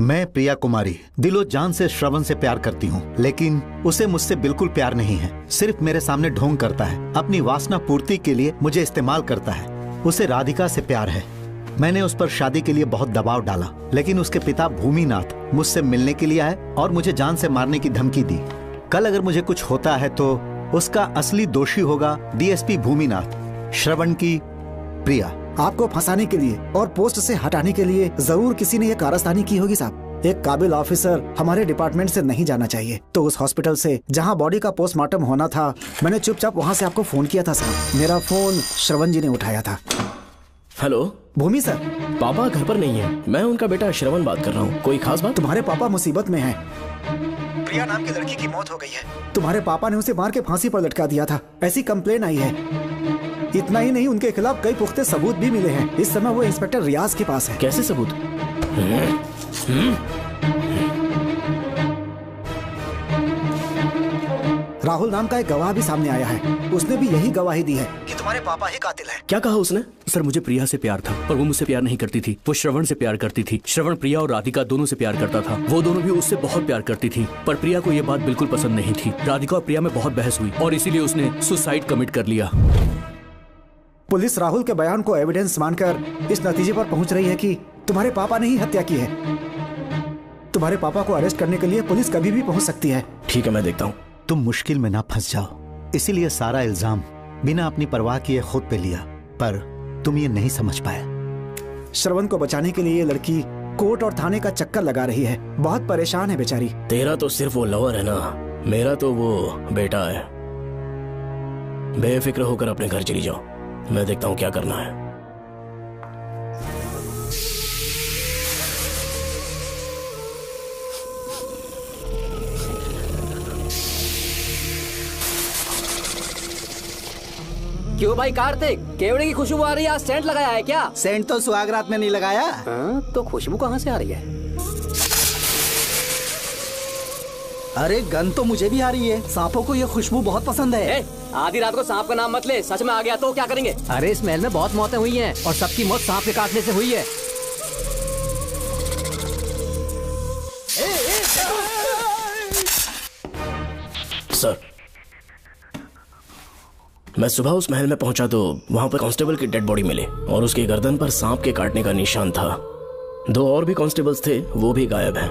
मैं प्रिया कुमारी दिलो जान से श्रवण से प्यार करती हूँ, लेकिन उसे मुझसे बिल्कुल प्यार नहीं है। सिर्फ मेरे सामने ढोंग करता है, अपनी वासना पूर्ति के लिए मुझे इस्तेमाल करता है। उसे राधिका से प्यार है। मैंने उस पर शादी के लिए बहुत दबाव डाला, लेकिन उसके पिता भूमिनाथ मुझसे मिलने के लिए आए और मुझे जान से मारने की धमकी दी। कल अगर मुझे कुछ होता है तो उसका असली दोषी होगा डीएसपी भूमिनाथ। श्रवण की प्रिया। आपको फंसाने के लिए और पोस्ट से हटाने के लिए जरूर किसी ने ये कारस्तानी की होगी साहब। एक काबिल ऑफिसर हमारे डिपार्टमेंट से नहीं जाना चाहिए। तो उस हॉस्पिटल से जहां बॉडी का पोस्टमार्टम होना था, मैंने चुपचाप वहां से आपको फोन किया था साहब। मेरा फोन श्रवण जी ने उठाया था। हेलो भूमि सर। पापा घर पर नहीं है, मैं उनका बेटा श्रवण बात कर रहा हूँ। कोई खास बात? तुम्हारे पापा मुसीबत में हैं। प्रिया नाम की लड़की की मौत हो गई है। तुम्हारे पापा ने उसे मार के फांसी पर लटका दिया था, ऐसी कंप्लेन आई है। इतना ही नहीं, उनके खिलाफ कई पुख्ते सबूत भी मिले हैं। इस समय वो इंस्पेक्टर रियाज के पास है। कैसे सबूत? राहुल नाम का एक गवाह भी सामने आया है। उसने भी यही गवाही दी है कि तुम्हारे पापा ही कातिल हैं। क्या कहा उसने? सर मुझे प्रिया से प्यार था, पर वो मुझसे प्यार नहीं करती थी। वो श्रवण से प्यार करती थी। श्रवण प्रिया और राधिका दोनों से प्यार करता था। वो दोनों भी उससे बहुत प्यार करती थी, पर प्रिया को ये बात बिल्कुल पसंद नहीं थी। राधिका और प्रिया में बहुत बहस हुई और इसीलिए उसने सुसाइड कमिट कर लिया। पुलिस राहुल के बयान को एविडेंस मानकर इस नतीजे पर पहुंच रही है कि तुम्हारे पापा ने ही हत्या की है। तुम्हारे पापा को अरेस्ट करने के लिए पुलिस कभी भी पहुंच सकती है। ठीक है, मैं देखता हूँ। तुम मुश्किल में ना फंस जाओ, इसीलिए सारा इल्जाम बिना अपनी परवाह किए खुद पे लिया, पर तुम ये नहीं समझ पाए। श्रवण को बचाने के लिए ये लड़की कोर्ट और थाने का चक्कर लगा रही है। बहुत परेशान है बेचारी। तेरा तो सिर्फ वो लवर है ना, मेरा तो वो बेटा है। बेफिक्र होकर अपने घर चली जाओ, मैं देखता हूँ क्या करना है। क्यों भाई कार्तिक, केवड़े की खुशबू आ रही है, आज सेंट लगाया है क्या? सेंट तो सुहागरात में नहीं लगाया। तो खुशबू कहाँ से आ रही है? अरे गन तो मुझे भी आ रही है। सांपों को ये खुशबू बहुत पसंद है। आधी रात को सांप का नाम मत ले, सच में आ गया तो क्या करेंगे? अरे इस महल में बहुत मौतें हुई हैं और सबकी मौत सांप के काटने से हुई है। सर, मैं सुबह उस महल में पहुंचा तो वहां पर कांस्टेबल की डेड बॉडी मिली और उसकी गर्दन पर सांप के काटने का निशान था। 2 और भी कांस्टेबल्स थे, वो भी गायब हैं।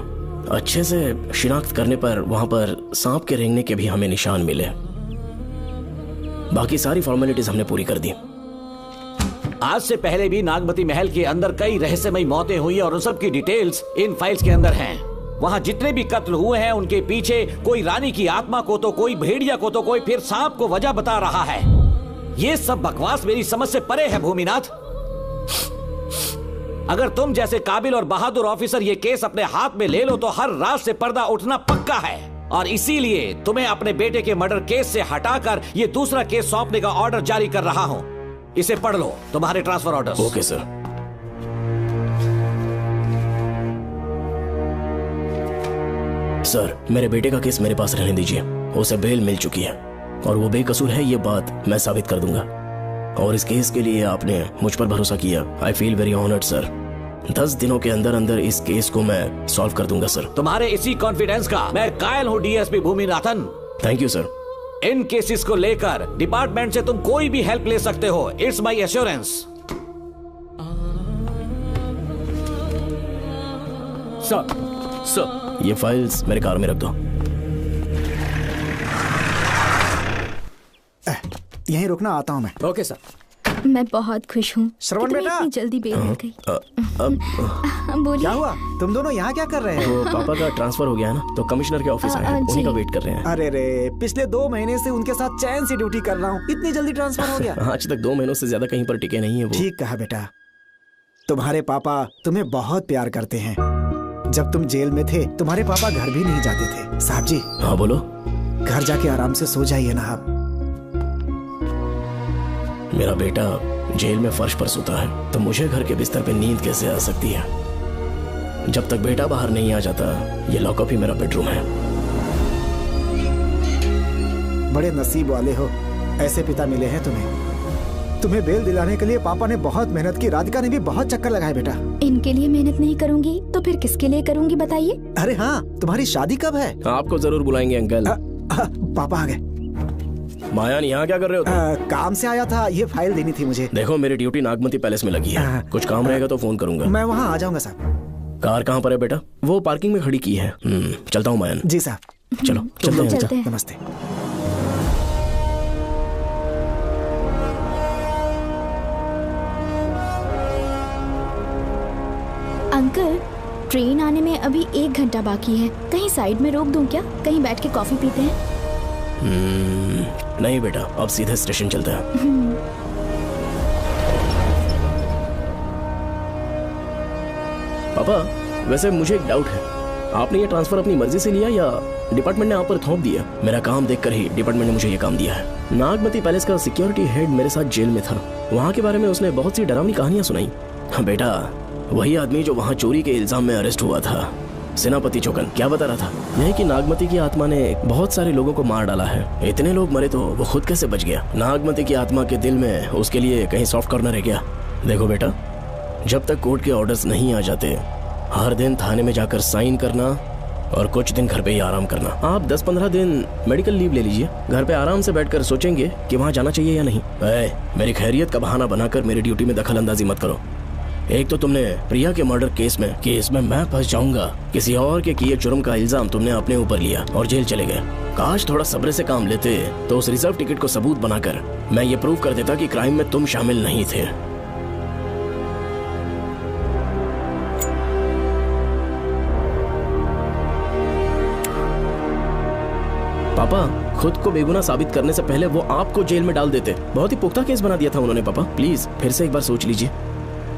अच्छे से शिनाख्त करने पर वहां पर सांप के रेंगने के भी हमें निशान मिले। बाकी सारी फॉर्मेलिटीज हमने पूरी कर दी। आज से पहले भी नागमती महल के अंदर कई रहस्यमयी मौतें हुई और उन सब की डिटेल्स इन फाइल्स के अंदर हैं। वहाँ जितने भी कत्ल हुए हैं उनके पीछे कोई रानी की आत्मा को तो कोई भेड़िया को तो कोई फिर सांप को वजह बता रहा है। ये सब बकवास मेरी समझ से परे है भूमिनाथ। अगर तुम जैसे काबिल और बहादुर ऑफिसर ये केस अपने हाथ में ले लो तो हर रात से पर्दा उठना पक्का है, और इसीलिए तुम्हें अपने बेटे के मर्डर केस से हटाकर ये दूसरा केस सौंपने का ऑर्डर जारी कर रहा हूं। इसे पढ़ लो, तुम्हारे transfer order. Okay sir. Sir, मेरे बेटे का केस मेरे पास रहने दीजिए। उसे बेल मिल चुकी है और वो बेकसूर है, ये बात मैं साबित कर दूंगा। और इस केस के लिए आपने मुझ पर भरोसा किया। I feel very honoured sir. 10 दिनों के अंदर अंदर इस केस को मैं सॉल्व कर दूंगा सर। तुम्हारे इसी कॉन्फिडेंस का मैं कायल हूँ DSP Bhuminathan. Thank you sir. In cases को लेकर डिपार्टमेंट से तुम कोई भी हेल्प ले सकते हो। It's my assurance. सर, ये फाइल्स मेरे कार में रख दो। यहीं रुकना, आता हूँ मैं। Okay sir. मैं बहुत खुश हूँ। श्रवण बेटा, इतनी जल्दी बेल मिल गई। बोलिए। क्या हुआ? तुम दोनों यहाँ क्या कर रहे हैं? वो पापा का ट्रांसफर हो गया है ना, तो कमिश्नर के ऑफिस आए हैं, उन्हीं का वेट कर रहे हैं। अरे रे, पिछले 2 महीने से उनके साथ चैन से ड्यूटी कर रहा हूँ, इतनी जल्दी ट्रांसफर हो गया? आज तक 2 महीनों से ज्यादा कहीं पर टिके नहीं है वो। ठीक कहा बेटा, तुम्हारे पापा तुम्हें बहुत प्यार करते हैं। जब तुम जेल में थे तुम्हारे पापा घर भी नहीं जाते थे। साहब जी। हाँ बोलो। घर जाके आराम से सो जाइए ना आप। मेरा बेटा जेल में फर्श पर सोता है तो मुझे घर के बिस्तर पे नींद कैसे आ सकती है? जब तक बेटा बाहर नहीं आ जाता, ये लॉकअप ही मेरा बेडरूम है। बड़े नसीब वाले हो, ऐसे पिता मिले हैं तुम्हें बेल दिलाने के लिए पापा ने बहुत मेहनत की। राधिका ने भी बहुत चक्कर लगाए बेटा। इनके लिए मेहनत नहीं करूंगी तो फिर किसके लिए करूंगी बताइए? अरे हाँ, तुम्हारी शादी कब है? आपको जरूर बुलाएंगे अंकल। पापा आ गए। मायान, यहाँ क्या कर रहे हो तुम? काम से आया था, ये फाइल देनी थी मुझे। देखो, मेरी ड्यूटी नागमती पैलेस में लगी है। कुछ काम रहेगा तो फोन करूंगा। मैं वहाँ आ जाऊंगा साहब। कार कहाँ पर है बेटा? वो पार्किंग में खड़ी की है। चलता हूँ मायान। जी साहब। चलो चलते हैं। नमस्ते। अंकल, ट्रेन आने में अभी 1 घंटा बाकी है। कहीं साइड में रोक दूं क्या? कहीं बैठ के कॉफी पीते हैं? नहीं बेटा, अब सीधे स्टेशन चलते हैं। पापा, वैसे मुझे एक डाउट है। आपने ये ट्रांसफर अपनी मर्जी से लिया या डिपार्टमेंट ने आप पर थोप दिया? मेरा काम देखकर ही डिपार्टमेंट ने मुझे ये काम दिया है। नागमती पैलेस का सिक्योरिटी हेड मेरे साथ जेल में था। वहाँ के बारे में उसने बहुत सी डरावनी कहानियां सुनाई। हाँ बेटा, वही आदमी जो वहाँ चोरी के इल्जाम में अरेस्ट हुआ था। सेनापति चौकन क्या बता रहा था? यही कि नागमती की आत्मा ने बहुत सारे लोगों को मार डाला है। इतने लोग मरे तो वो खुद कैसे बच गया? नागमती की आत्मा के दिल में उसके लिए कहीं सॉफ्ट कॉर्नर है क्या? देखो बेटा, जब तक कोर्ट के ऑर्डर्स नहीं आ जाते, हर दिन थाने में जाकर साइन करना और कुछ दिन घर पे ही आराम करना। आप 10-15 दिन मेडिकल लीव ले लीजिए। घर पे आराम से बैठकर सोचेंगे कि वहाँ जाना चाहिए या नहीं। मेरी खैरियत का बहाना बनाकर मेरी ड्यूटी में दखल अंदाजी मत करो। एक तो तुमने प्रिया के मर्डर केस में कि इसमें मैं फंस जाऊंगा, किसी और के किए जुर्म का इल्जाम तुमने अपने ऊपर लिया और जेल चले गए। काश थोड़ा सब्र से काम लेते तो उस रिजर्व टिकट को सबूत बनाकर मैं ये प्रूव कर देता कि क्राइम में तुम शामिल नहीं थे। पापा, खुद को बेगुनाह साबित करने से पहले वो आपको जेल में डाल देते। बहुत ही पुख्ता केस बना दिया था उन्होंने। पापा प्लीज फिर से एक बार सोच लीजिए।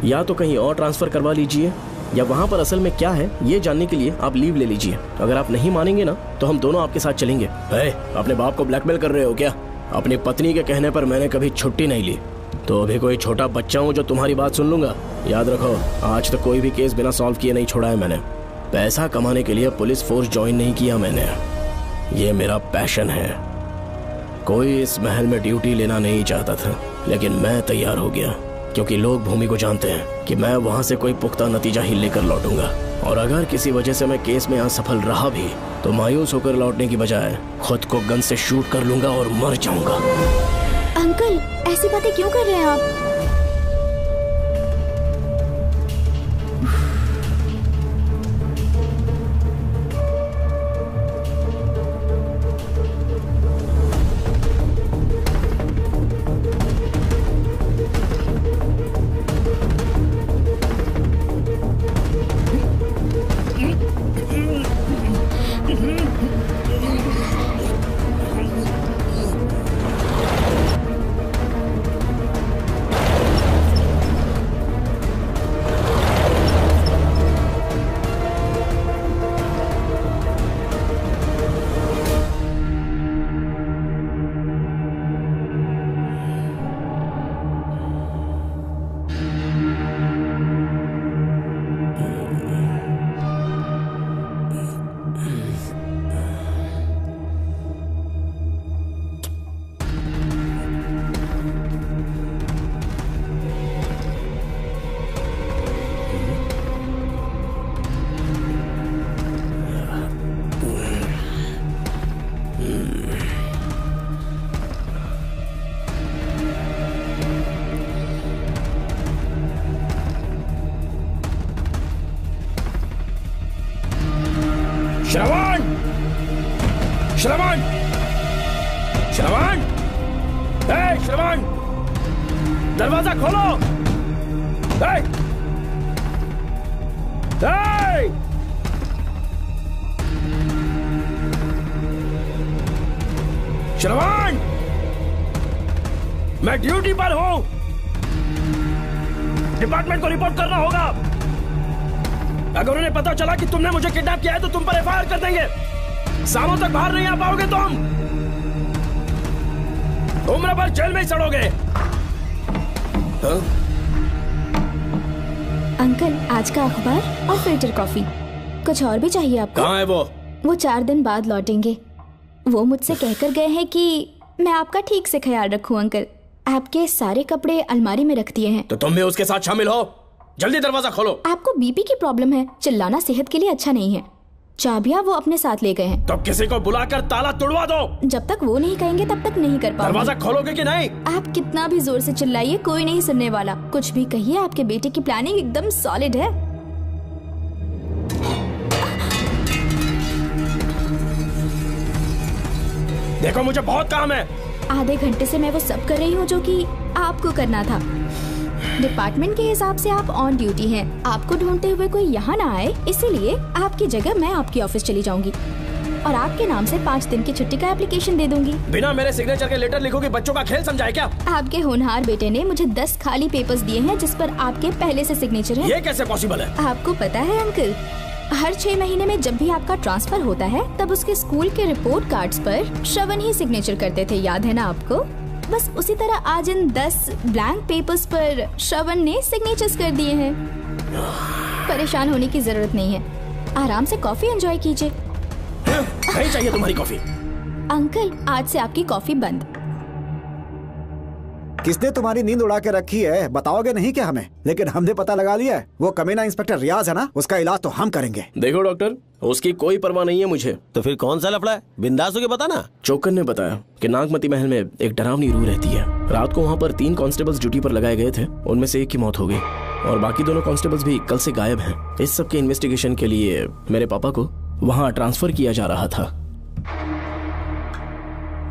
या तो कहीं और ट्रांसफर करवा लीजिए या वहाँ पर असल में क्या है ये जानने के लिए आप लीव ले लीजिए। अगर आप नहीं मानेंगे ना तो हम दोनों आपके साथ चलेंगे। अपने बाप को ब्लैकमेल कर रहे हो क्या? अपनी पत्नी के कहने पर मैंने कभी छुट्टी नहीं ली, तो अभी कोई छोटा बच्चा हूँ जो तुम्हारी बात सुन लूंगा? याद रखो, आज तक कोई भी केस बिना सॉल्व किए नहीं छोड़ा है मैंने। पैसा कमाने के लिए पुलिस फोर्स ज्वाइन नहीं किया मैंने, ये मेरा पैशन है। कोई इस महल में ड्यूटी लेना नहीं चाहता था, लेकिन मैं तैयार हो गया क्योंकि लोग भूमि को जानते हैं कि मैं वहां से कोई पुख्ता नतीजा ही लेकर लौटूंगा। और अगर किसी वजह से मैं केस में असफल रहा भी तो मायूस होकर लौटने की बजाय खुद को गन से शूट कर लूंगा और मर जाऊंगा। अंकल, ऐसी बातें क्यों कर रहे हैं आप? श्रवण! श्रवण! श्रवण! श्रवण! दरवाजा खोलो! श्रवण! मैं ड्यूटी पर हूं। डिपार्टमेंट को रिपोर्ट करना होगा। अगर उन्हें पता चला कि तुमने मुझे किडनैप किया है तो तुम पर एफआईआर कर देंगे। सालों तक बाहर नहीं आ पाओगे तुम। उम्र भर जेल में ही सड़ोगे। अंकल, आज का अखबार और फिल्टर कॉफी। कुछ और भी चाहिए आपको? कहाँ है वो? वो 4 दिन बाद लौटेंगे। वो मुझसे कहकर गए हैं कि मैं आपका ठीक से ख्याल रखूं। अंकल, आपके सारे कपड़े अलमारी में रख दिए हैं। तो तुम भी उसके साथ शामिल हो। जल्दी दरवाजा खोलो। आपको बीपी की प्रॉब्लम है, चिल्लाना सेहत के लिए अच्छा नहीं है। चाबियां वो अपने साथ ले गए हैं। तो किसी को बुलाकर ताला तोड़वा दो। जब तक वो नहीं कहेंगे तब तक नहीं कर पाऊंगी। दरवाजा खोलोगे कि नहीं? आप कितना भी जोर से चिल्लाइए, कोई नहीं सुनने वाला। कुछ भी कहिए, आपके बेटे की प्लानिंग एकदम सॉलिड है। देखो, मुझे बहुत काम है। आधे घंटे से मैं वो सब कर रही हूँ जो कि आपको करना था। डिपार्टमेंट के हिसाब से आप ऑन ड्यूटी हैं। आपको ढूंढते हुए कोई यहाँ ना आए, इसीलिए आपकी जगह मैं आपकी ऑफिस चली जाऊंगी और आपके नाम से 5 दिन की छुट्टी का एप्लीकेशन दे दूंगी। बिना मेरे सिग्नेचर के लेटर लिखोगे? बच्चों का खेल समझा है क्या? आपके होनहार बेटे ने मुझे 10 खाली पेपर्स दिए हैं जिस पर आपके पहले से सिग्नेचर है। ये कैसे पॉसिबल है? आपको पता है अंकल, हर 6 महीने में जब भी आपका ट्रांसफर होता है तब उसके स्कूल के रिपोर्ट कार्ड्स पर श्रवण ही सिग्नेचर करते थे, याद है ना आपको? बस उसी तरह आज इन 10 ब्लैंक पेपर्स पर श्रवण ने सिग्नेचर्स कर दिए हैं। परेशान होने की जरूरत नहीं है। आराम से कॉफी एंजॉय कीजिए। नहीं चाहिए तुम्हारी कॉफी। अंकल, आज से आपकी कॉफी बंद। किसने तुम्हारी नींद उड़ा के रखी है बताओगे नहीं क्या हमें? लेकिन हमने पता लगा लिया है, वो कमीना इंस्पेक्टर रियाज है ना, उसका इलाज तो हम करेंगे। देखो डॉक्टर, उसकी कोई परवाह नहीं है मुझे। तो फिर कौन सा लफड़ा है? बिंदास होके बता ना। चोकर ने बताया कि नागमती महल में एक डरावनी रूह रहती है। रात को वहाँ पर 3 कांस्टेबल्स ड्यूटी पर लगाए गए थे, उनमें से एक की मौत हो गई और बाकी दोनों कांस्टेबल्स भी कल से गायब हैं। इस सब के इन्वेस्टिगेशन के लिए मेरे पापा को वहाँ ट्रांसफर किया जा रहा था।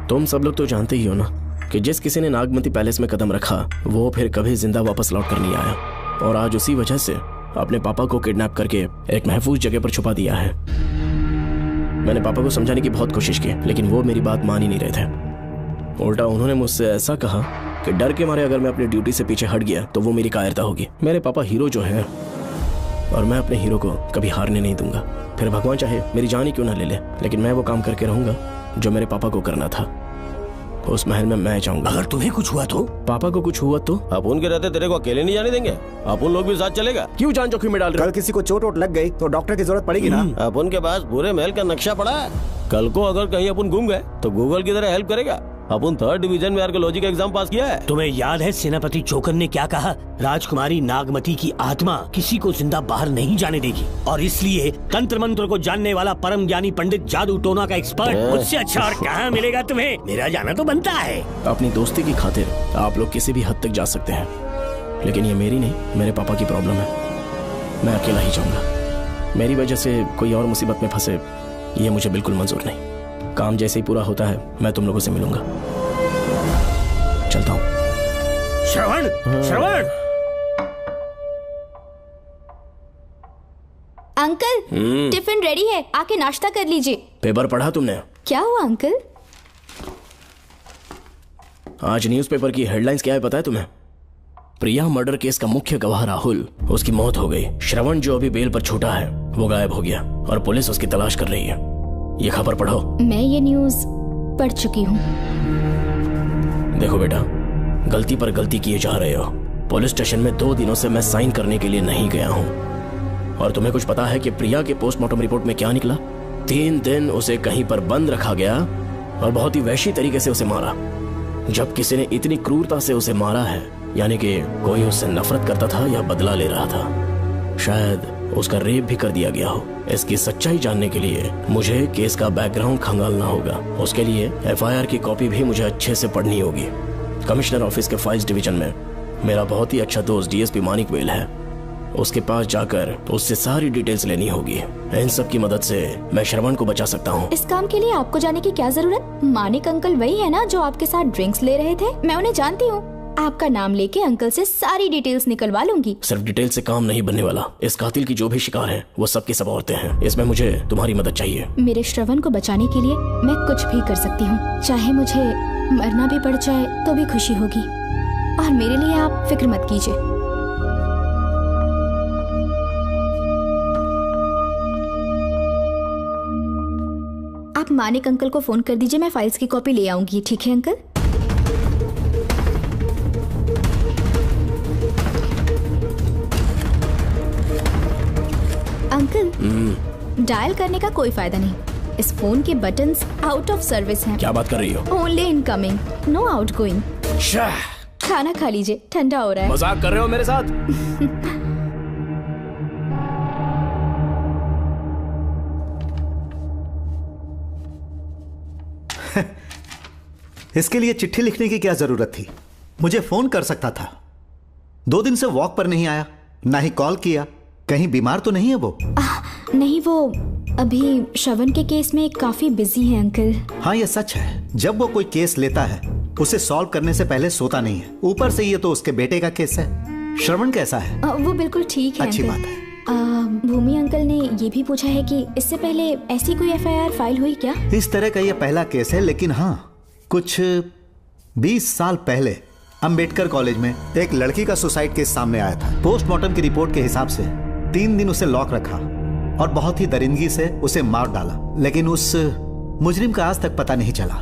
तुम सब लोग तो जानते ही हो ना कि जिस किसी ने नागमती पैलेस में कदम रखा वो फिर कभी जिंदा वापस लौट कर नहीं आया, और आज उसी वजह से अपने पापा को किडनैप करके एक महफूज जगह पर छुपा दिया है। मैंने पापा को समझाने की बहुत कोशिश की, लेकिन वो मेरी बात मान ही नहीं रहे थे। उल्टा उन्होंने मुझसे ऐसा कहा कि डर के मारे अगर मैं अपनी ड्यूटी से पीछे हट गया तो वो मेरी कायरता होगी। मेरे पापा हीरो जो है, और मैं अपने हीरो को कभी हारने नहीं दूंगा। फिर भगवान चाहे मेरी जान ही क्यों ना ले ले, लेकिन मैं वो काम करके रहूंगा जो मेरे पापा को करना था। उस महल में मैं जाऊंगा। अगर तुम्हें कुछ हुआ तो? पापा को कुछ हुआ तो? अपुन के रहते तेरे को अकेले नहीं जाने देंगे, अपुन लोग भी साथ चलेगा। क्यों जान जोखिम में डाल रहे? कल किसी को चोट वोट लग गई तो डॉक्टर की जरूरत पड़ेगी ना। अपुन के पास पूरे महल का नक्शा पड़ा है। कल को अगर कहीं अपन घूम गए तो गूगल की तरह हेल्प करेगा। अपन 3rd डिवीजन में आर्कियोलॉजी का एग्जाम पास किया है। तुम्हें याद है सेनापति चोकर ने क्या कहा? राजकुमारी नागमती की आत्मा किसी को जिंदा बाहर नहीं जाने देगी, और इसलिए तंत्र मंत्र को जानने वाला परम ज्ञानी पंडित जादू टोना का एक्सपर्ट मुझसे अच्छा और कहाँ मिलेगा तुम्हें? मेरा जाना तो बनता है। अपनी दोस्ती की खातिर आप लोग किसी भी हद तक जा सकते हैं, लेकिन ये मेरी नहीं, मेरे पापा की प्रॉब्लम है। मैं अकेला ही जाऊंगा। मेरी वजह से कोई और मुसीबत में फंसे ये मुझे बिल्कुल मंजूर नहीं। काम जैसे ही पूरा होता है मैं तुम लोगों से मिलूंगा। चलता हूँ। श्रवण, श्रवण। अंकल, टिफिन रेडी है, आके नाश्ता कर लीजिए। पेपर पढ़ा तुमने? क्या हुआ अंकल? आज न्यूज़पेपर की हेडलाइंस क्या है पता है तुम्हें? प्रिया मर्डर केस का मुख्य गवाह राहुल, उसकी मौत हो गई। श्रवण जो अभी बेल पर छूटा है वो गायब हो गया और पुलिस उसकी तलाश कर रही है। ये खबर पढ़ो। मैं ये न्यूज़ पढ़ चुकी हूँ। देखो बेटा, गलती पर गलती किए जा रहे हो। पुलिस स्टेशन में 2 दिनों से मैं साइन करने के लिए नहीं गया हूँ, और तुम्हें कुछ पता है कि प्रिया के पोस्टमार्टम रिपोर्ट में क्या निकला? 3 दिन उसे कहीं पर बंद रखा गया और बहुत ही वैशी तरीके से उसे मारा। जब किसी ने इतनी क्रूरता से उसे मारा है, यानी कि कोई उससे नफरत करता था या बदला ले रहा था। शायद उसका रेप भी कर दिया गया हो। इसकी सच्चाई जानने के लिए मुझे केस का बैकग्राउंड खंगालना होगा। उसके लिए FIR की कॉपी भी मुझे अच्छे से पढ़नी होगी। कमिश्नर ऑफिस के फाइल्स डिवीजन में मेरा बहुत ही अच्छा दोस्त DSP मानिक वेल है। उसके पास जाकर उससे सारी डिटेल्स लेनी होगी। इन सब की मदद से मैं श्रवण को बचा सकता हूँ। इस काम के लिए आपको जाने की क्या जरूरत? मानिक अंकल वही है ना जो आपके साथ ड्रिंक्स ले रहे थे? मैं उन्हें जानती हूँ। आपका नाम लेके अंकल से सारी डिटेल्स निकलवा लूंगी। सिर्फ डिटेल से काम नहीं बनने वाला। इस कातिल की जो भी शिकार है वो सबकी सब औरतें हैं। इसमें मुझे तुम्हारी मदद चाहिए। मेरे श्रवण को बचाने के लिए मैं कुछ भी कर सकती हूँ। चाहे मुझे मरना भी पड़ जाए तो भी खुशी होगी, और मेरे लिए आप फिक्र मत कीजिए। आप मानिक अंकल को फोन कर दीजिए, मैं फाइल्स की कॉपी ले आऊंगी। ठीक है अंकल? अंकल, डायल करने का कोई फायदा नहीं। इस फोन के बटन्स आउट ऑफ सर्विस हैं। क्या बात कर रही हो? Only incoming, no outgoing. खाना खा लीजिए, ठंडा हो रहा है। मजाक कर रहे हो मेरे साथ? इसके लिए चिट्ठी लिखने की क्या जरूरत थी? मुझे फोन कर सकता था। 2 दिन से वॉक पर नहीं आया, ना ही कॉल किया। कहीं बीमार तो नहीं है वो? नहीं, वो अभी श्रवण के केस में काफी बिजी है अंकल। हाँ, ये सच है। जब वो कोई केस लेता है उसे सॉल्व करने से पहले सोता नहीं है। ऊपर से ये तो उसके बेटे का केस है। श्रवण कैसा है? वो बिल्कुल ठीक है। अच्छी अंकल। बात है। भूमि अंकल ने ये भी पूछा है कि इससे पहले ऐसी कोई FIR फाइल हुई क्या? इस तरह का ये पहला केस है, लेकिन हाँ, कुछ 20 साल पहले अंबेडकर कॉलेज में एक लड़की का सुसाइड केस सामने आया था। पोस्टमार्टम की रिपोर्ट के हिसाब से 3 दिन उसे लॉक रखा और बहुत ही दरिंदगी से उसे मार डाला, लेकिन उस मुजरिम का आज तक पता नहीं चला।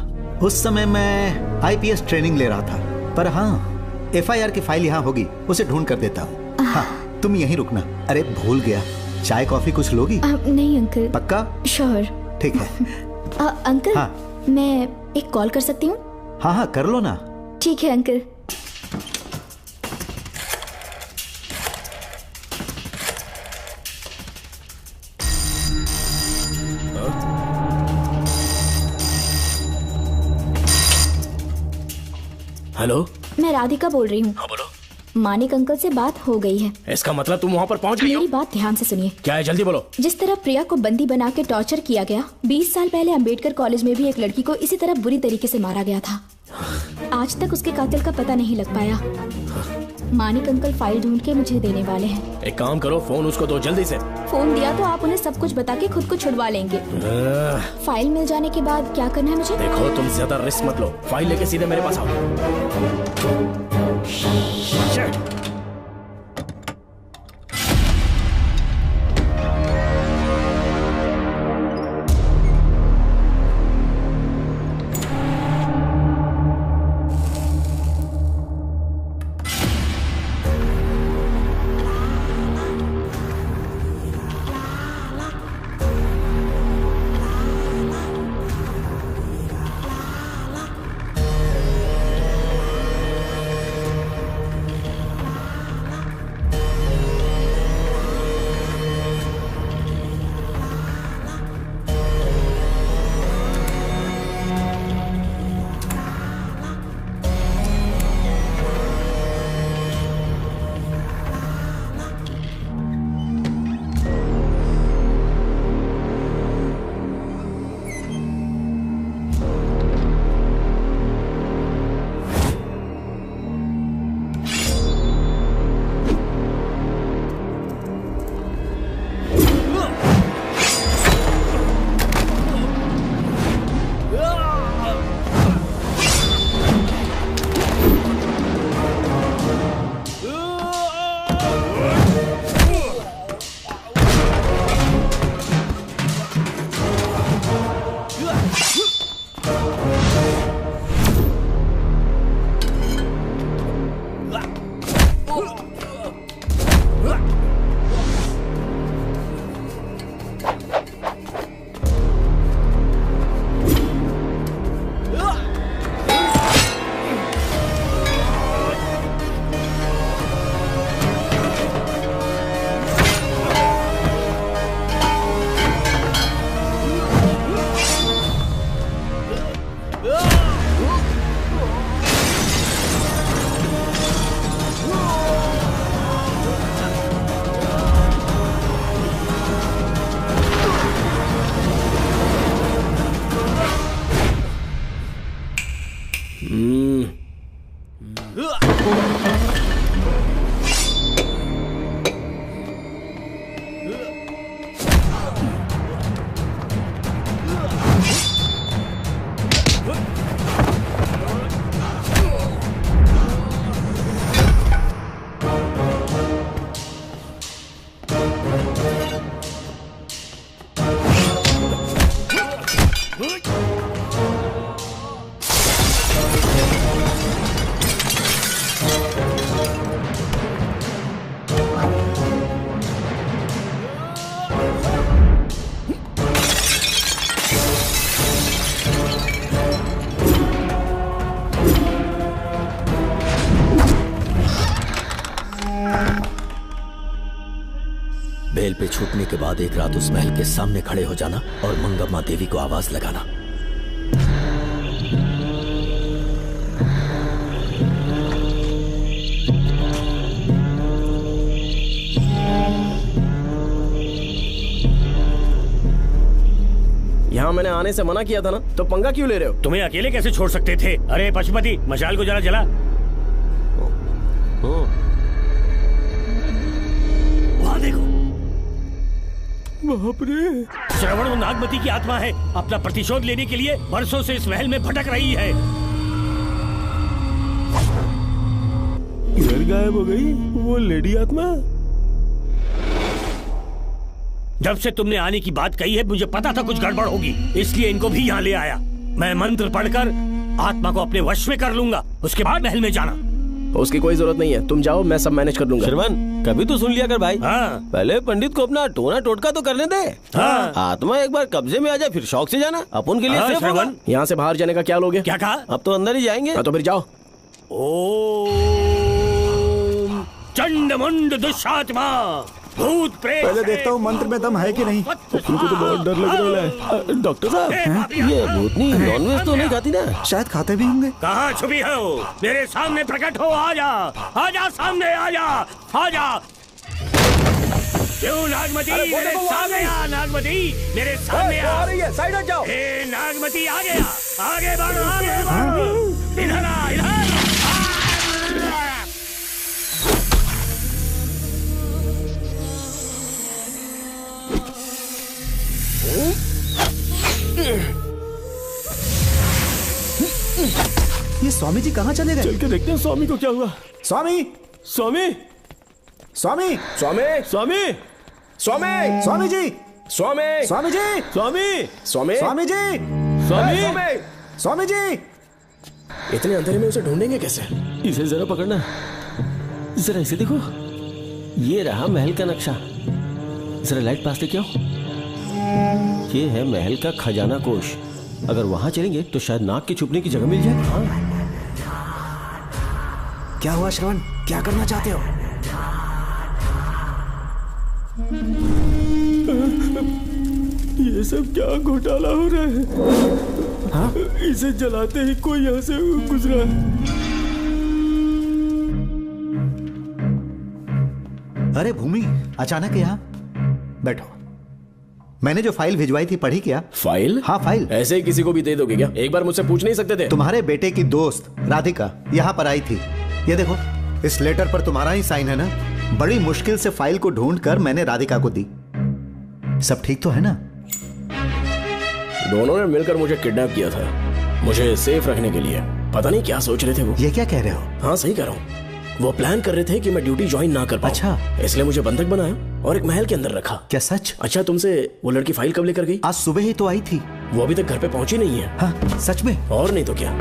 उस समय मैं IPS ट्रेनिंग ले रहा था, पर हाँ, FIR की फाइल यहाँ होगी, उसे ढूंढ कर देता हूँ। हाँ, तुम यहीं रुकना। अरे भूल गया, चाय कॉफी कुछ लोगी? नहीं अंकल। पक्का? श्योर। ठीक है। अंकल हाँ। मैं एक कॉल कर सकती हूँ? हाँ हाँ कर लो ना। ठीक है अंकल। हेलो, मैं राधिका बोल रही हूँ। हाँ बोलो। मानिक अंकल से बात हो गई है। इसका मतलब तुम वहाँ पर पहुँच गई हो? मेरी बात ध्यान से सुनिए। क्या है, जल्दी बोलो। जिस तरह प्रिया को बंदी बना के टॉर्चर किया गया, 20 साल पहले अंबेडकर कॉलेज में भी एक लड़की को इसी तरह बुरी तरीके से मारा गया था। आज तक उसके कातिल का पता नहीं लग पाया। मानिक अंकल फाइल ढूंढ के मुझे देने वाले हैं। एक काम करो, फोन उसको दो जल्दी से। फोन दिया तो आप उन्हें सब कुछ बता के खुद को छुड़वा लेंगे। फाइल मिल जाने के बाद क्या करना है मुझे? देखो तुम ज्यादा रिस्क मत लो, फाइल लेके सीधे मेरे पास आओ। बेल पे छूटने के बाद एक रात उस महल के सामने खड़े हो जाना और मंगम्मा देवी को आवाज लगाना। यहाँ मैंने आने से मना किया था ना, तो पंगा क्यों ले रहे हो? तुम्हें अकेले कैसे छोड़ सकते थे? अरे पशुपति, मशाल को जरा जला। वहाँ देखो। बाप रे! श्रवण वो नागमती की आत्मा है, अपना प्रतिशोध लेने के लिए बरसों से इस महल में भटक रही है। इधर गायब हो गई वो लेडी आत्मा। जब से तुमने आने की बात कही है, मुझे पता था कुछ गड़बड़ होगी, इसलिए इनको भी यहाँ ले आया। मैं मंत्र पढ़कर आत्मा को अपने वश में कर लूंगा, उसके बाद महल में जाना। उसकी कोई जरूरत नहीं है, तुम जाओ, मैं सब मैनेज कर लूंगा। श्रवण, कभी तो सुन लिया कर भाई। हाँ। पहले पंडित को अपना टोना टोटका तो करने दे। हाँ। आत्मा एक बार कब्जे में आ जाए फिर शौक से जाना, अपन के लिए हाँ, सेफ होगा। यहाँ से बाहर जाने का क्या लोगे? क्या कहा? अब तो अंदर ही जाएंगे। हाँ, तो फिर जाओ। ओम चंडमुंड दुष्टात्मा भूत प्रेत। पहले देखता हूँ मंत्र में दम है कि नहीं। तुमको तो बहुत डर लग रहा है। डॉक्टर साहब, ये भूतनी नॉनवेज तो नहीं खाती ना? शायद खाते भी होंगे। कहाँ छुपी हो? मेरे सामने प्रकट हो, आजा आजा, सामने आजा आजा। क्यों नागमती मेरे सामने आ, नागमती मेरे सामने आ रही है, साइड हट जाओ। ए नागमती आ गया, आगे बढ़ो, आगे बढ़ो, इधर आ, इधर। ये स्वामी जी कहाँ चले गए? चल के देखते हैं स्वामी को क्या हुआ। स्वामी, स्वामी, स्वामी, स्वामी, स्वामी, स्वामी, स्वामी जी, स्वामी, स्वामी जी, स्वामी, स्वामी, स्वामी जी, स्वामी, स्वामी जी। इतने अंधेरे में उसे ढूंढेंगे कैसे? इसे जरा पकड़ना, जरा इसे देखो, ये रहा महल का नक्शा। जरा लाइट पास लेके आओ। ये है महल का खजाना कोष। अगर वहां चलेंगे तो शायद नाग के छुपने की जगह मिल जाए। हाँ। क्या हुआ श्रवण, क्या करना चाहते हो? ये सब क्या घोटाला हो रहा है? हाँ? इसे जलाते ही कोई यहाँ से गुजरा है। अरे भूमि, अचानक यहाँ? बैठो। मैंने जो फाइल भिजवाई थी पढ़ी क्या? फाइल? हाँ फाइल। ऐसे ही किसी को भी दे दोगे क्या? एक बार मुझसे पूछ नहीं सकते थे? तुम्हारे बेटे की दोस्त राधिका यहाँ पर आई थी। ये देखो, इस लेटर पर तुम्हारा ही साइन है ना? बड़ी मुश्किल से फाइल को ढूंढकर मैंने राधिका को दी। सब ठीक तो है ना? दोनों ने मिलकर मुझे किडनैप किया था, मुझे सेफ रखने के लिए। पता नहीं क्या सोच रहे थे वो। ये क्या कह रहे हो? हाँ सही कह रहा हूँ। वो प्लान कर रहे थे कि मैं ड्यूटी ज्वाइन ना कर पाऊं। अच्छा। इसलिए मुझे बंधक बनाया और एक महल के अंदर रखा। क्या सच? अच्छा, तुमसे वो लड़की फाइल कब लेकर गई? आज सुबह ही तो आई थी। वो अभी तक घर पे पहुंची नहीं है। हाँ, सच में? और नहीं तो क्या।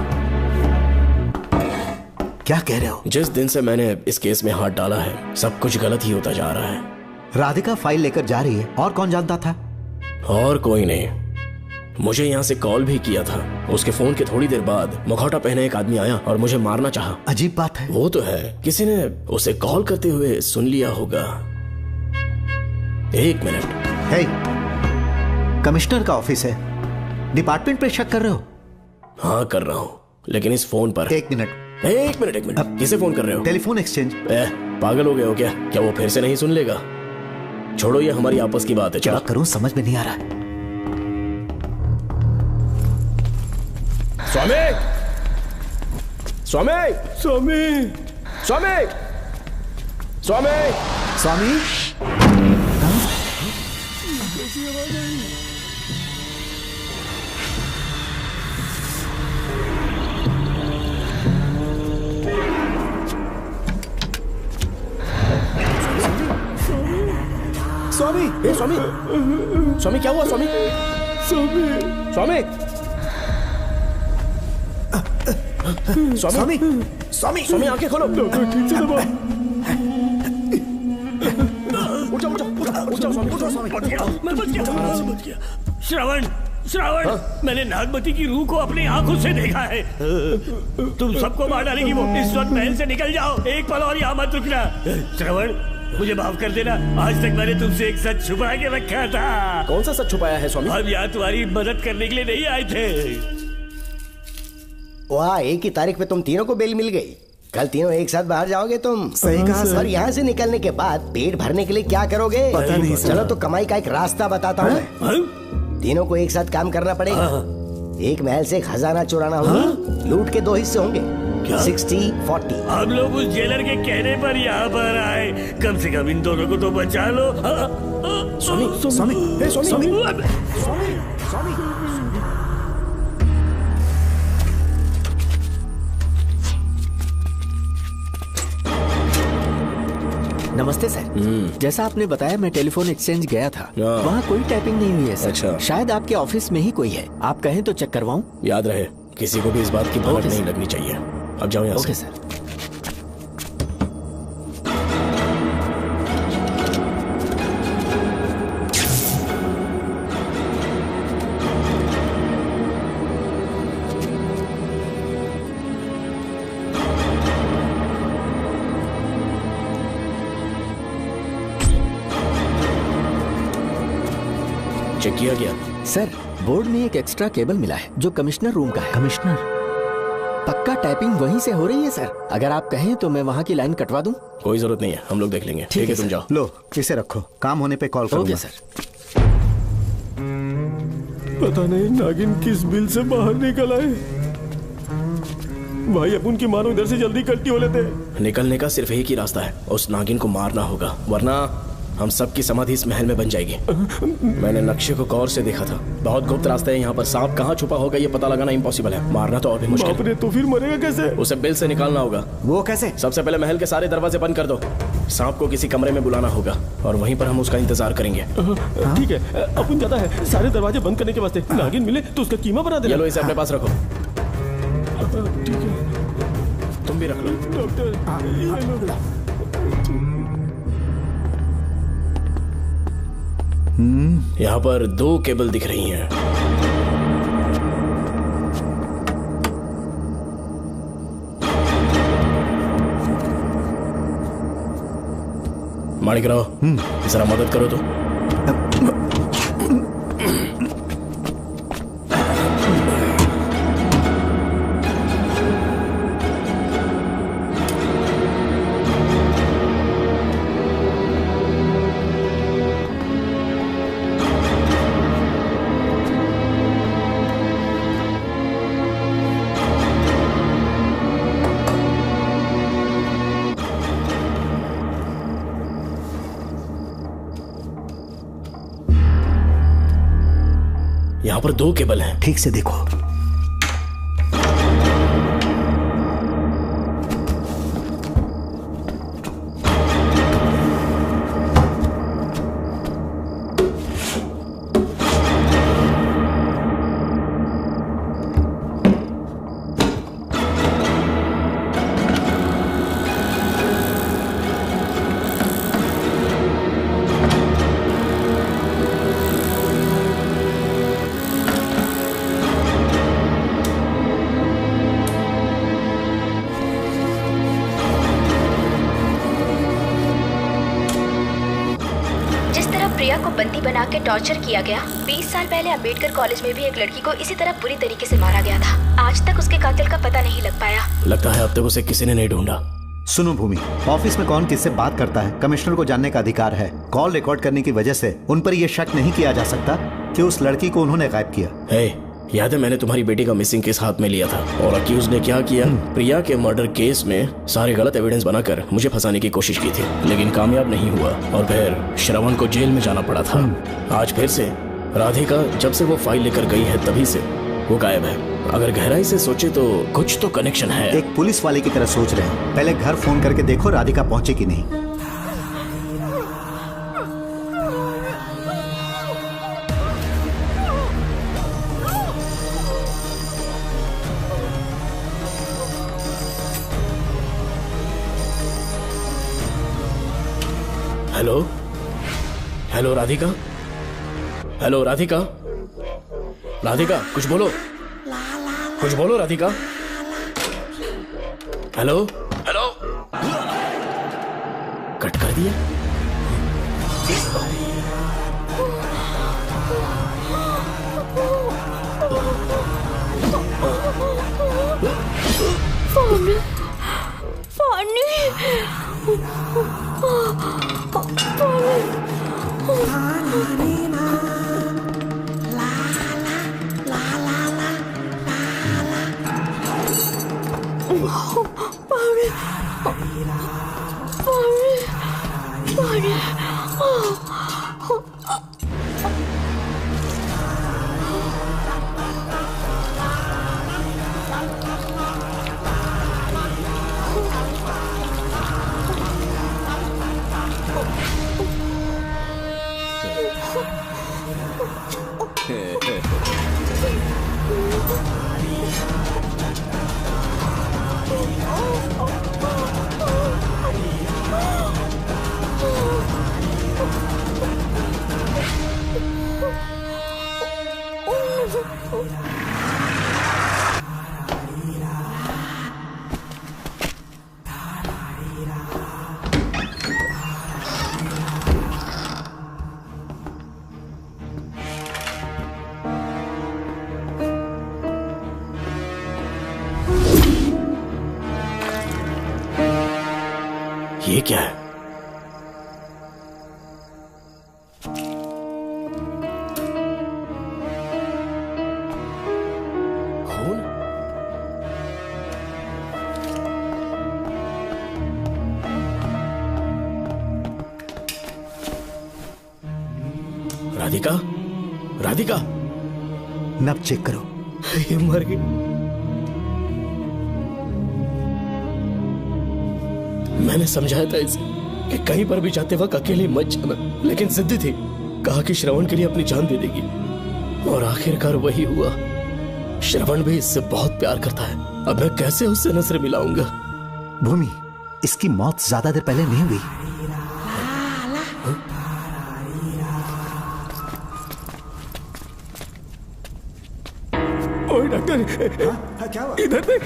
क्या कह रहे हो? जिस दिन से मैंने इस केस में हाथ डाला है, सब कुछ गलत ही होता जा रहा है। राधिका फाइल लेकर जा रही है, और कौन जानता था? और कोई नहीं। मुझे यहाँ से कॉल भी किया था। उसके फोन के थोड़ी देर बाद मुखौटा पहने एक आदमी आया और मुझे मारना चाहा। अजीब बात है। वो तो है, किसी ने उसे कॉल करते हुए सुन लिया होगा। एक मिनट। हे, कमिश्नर का ऑफिस है, डिपार्टमेंट पे शक कर रहे हो? हाँ कर रहा हूँ, लेकिन इस फोन पर। एक मिनट। किसे फोन कर रहे हो? Telephone exchange. पागल हो गए हो क्या? क्या वो फिर से नहीं सुन लेगा? छोड़ो, ये हमारी आपस की बात है। क्या करूं समझ में नहीं आ रहा है। स्वामी, स्वामी, स्वामी, स्वामी, स्वामी, स्वामी। स्वामी, ए स्वामी, स्वामी क्या हुआ? स्वामी, स्वामी, स्वामी, स्वामी, स्वामी, स्वामी आंखें खोलो। डॉक्टर ठीक से दबाओ। उठ जाओ, उठ जाओ स्वामी, उठ जाओ स्वामी। मैं बच गया। श्रवण, श्रवण, मैंने नागमती की रूह को अपनी आंखों से देखा है। तुम सबको मार डालेगी वो। इस वक्त महल से निकल जाओ, एक पल और यहाँ मत रुकना। श्रवण, मुझे माफ कर देना, आज तक मैंने तुमसे एक सच छुपा के रखा था। कौन सा सच छुपाया है स्वामी? हम यहाँ तुम्हारी मदद करने के लिए नहीं आए थे। वाह, एक ही तारीख पे तुम तीनों को बेल मिल गई। कल तीनों एक साथ बाहर जाओगे तुम। सही कहा सर। और यहाँ से निकलने के बाद पेट भरने के लिए क्या करोगे? पता नहीं सर। चलो तो कमाई का एक रास्ता बताता हूँ मैं। तीनों को एक साथ काम करना पड़ेगा। एक महल से खजाना चुराना होगा। लूट के 2 हिस्से होंगे, 60-40। हम लोग उस जेलर के कहने पर यहाँ पर आए। कम से कम इन दोनों को तो बचा लो। स्वामी, स्वामी, स्वामी, स्वामी, स्वामी। नमस्ते सर। जैसा आपने बताया, मैं टेलीफोन एक्सचेंज गया था। वहाँ कोई टाइपिंग नहीं हुई है सर। अच्छा। शायद आपके ऑफिस में ही कोई है। आप कहें तो चेक करवाऊं? याद रहे, किसी को भी इस बात की भनक नहीं लगनी चाहिए। अब जाओ यहाँ से। Okay sir. चेक किया गया? सर, बोर्ड में एक एक्स्ट्रा केबल मिला है जो कमिश्नर रूम का है। कमिश्नर? पक्का टाइपिंग वहीं से हो रही है सर। अगर आप कहें तो मैं वहाँ की लाइन कटवा दूं? कोई जरूरत नहीं है, हम लोग देख लेंगे। ठीक है, तुम जाओ। लो इसे रखो, काम होने पे कॉल करूंगा। Okay sir. पता नहीं नागिन किस बिल से बाहर निकल आए। भाई अपन की मानो इधर से जल्दी कट्टी हो लेते। निकलने का सिर्फ एक ही रास्ता है, उस नागिन को मारना होगा, वरना हम सबकी समाधि इस महल में बन जाएगी। मैंने नक्शे को गौर से देखा था, बहुत गुप्त रास्ता है यहाँ पर। सांप कहाँ छुपा होगा ये पता लगाना इम्पॉसिबल है, मारना तो और भी मुश्किल। बाप रे, तो फिर मरेगा कैसे? उसे बिल से निकालना होगा। वो कैसे? सबसे पहले महल के सारे दरवाजे बंद कर दो। सांप को किसी कमरे में बुलाना होगा और वहीं पर हम उसका इंतजार करेंगे। ठीक है, अपन ज्यादा है सारे दरवाजे बंद करने के वास्ते। नागिन मिले तो उसका कीमा बना देना। लो इसे अपने पास रखो। ठीक है, तुम भी रख लो। डॉक्टर यहाँ पर 2 केबल दिख रही हैं। माणिकराव, जरा मदद करो तो। यहाँ पर 2 केबल हैं। ठीक से देखो। बंदी बना के टॉर्चर किया गया। 20 साल पहले अंबेडकर कॉलेज में भी एक लड़की को इसी तरह बुरी तरीके से मारा गया था। आज तक उसके कातिल का पता नहीं लग पाया। लगता है अब तक उसे किसी ने नहीं ढूंढा। सुनो भूमि, ऑफिस में कौन किससे बात करता है कमिश्नर को जानने का अधिकार है। कॉल रिकॉर्ड करने की वजह से उन पर यह शक नहीं किया जा सकता कि उस लड़की को उन्होंने गायब किया। याद है मैंने तुम्हारी बेटी का मिसिंग केस हाथ में लिया था और अक्यूज ने क्या किया? प्रिया के मर्डर केस में सारे गलत एविडेंस बनाकर मुझे फंसाने की कोशिश की थी, लेकिन कामयाब नहीं हुआ और फिर श्रवण को जेल में जाना पड़ा था। आज फिर से राधिका जब से वो फाइल लेकर गई है तभी से वो गायब है। अगर गहराई से सोचे तो कुछ तो कनेक्शन है। एक पुलिस वाले की तरह सोच रहे हैं। पहले घर फोन करके देखो राधिका पहुंची कि नहीं। Hello hello Radhika, hello Radhika, Radhika कुछ बोलो, कुछ बोलो राधिका। हेलो हेलो, कट कर दिया। पानी पानी क्या है? राधिका, राधिका, नब चेक करो। ये मर गई। मैंने समझाया था इसे कि कहीं पर भी जाते वक्त अकेले मत जाना, लेकिन जिद्दी थी। कहा कि श्रवण के लिए अपनी जान दे देगी, और आखिरकार वही हुआ। श्रवण भी इससे बहुत प्यार करता है। अब मैं कैसे उससे नजर मिलाऊंगा? भूमि, इसकी मौत ज्यादा देर पहले नहीं हुई। ओए डॉक्टर, क्या हुआ? इधर देख,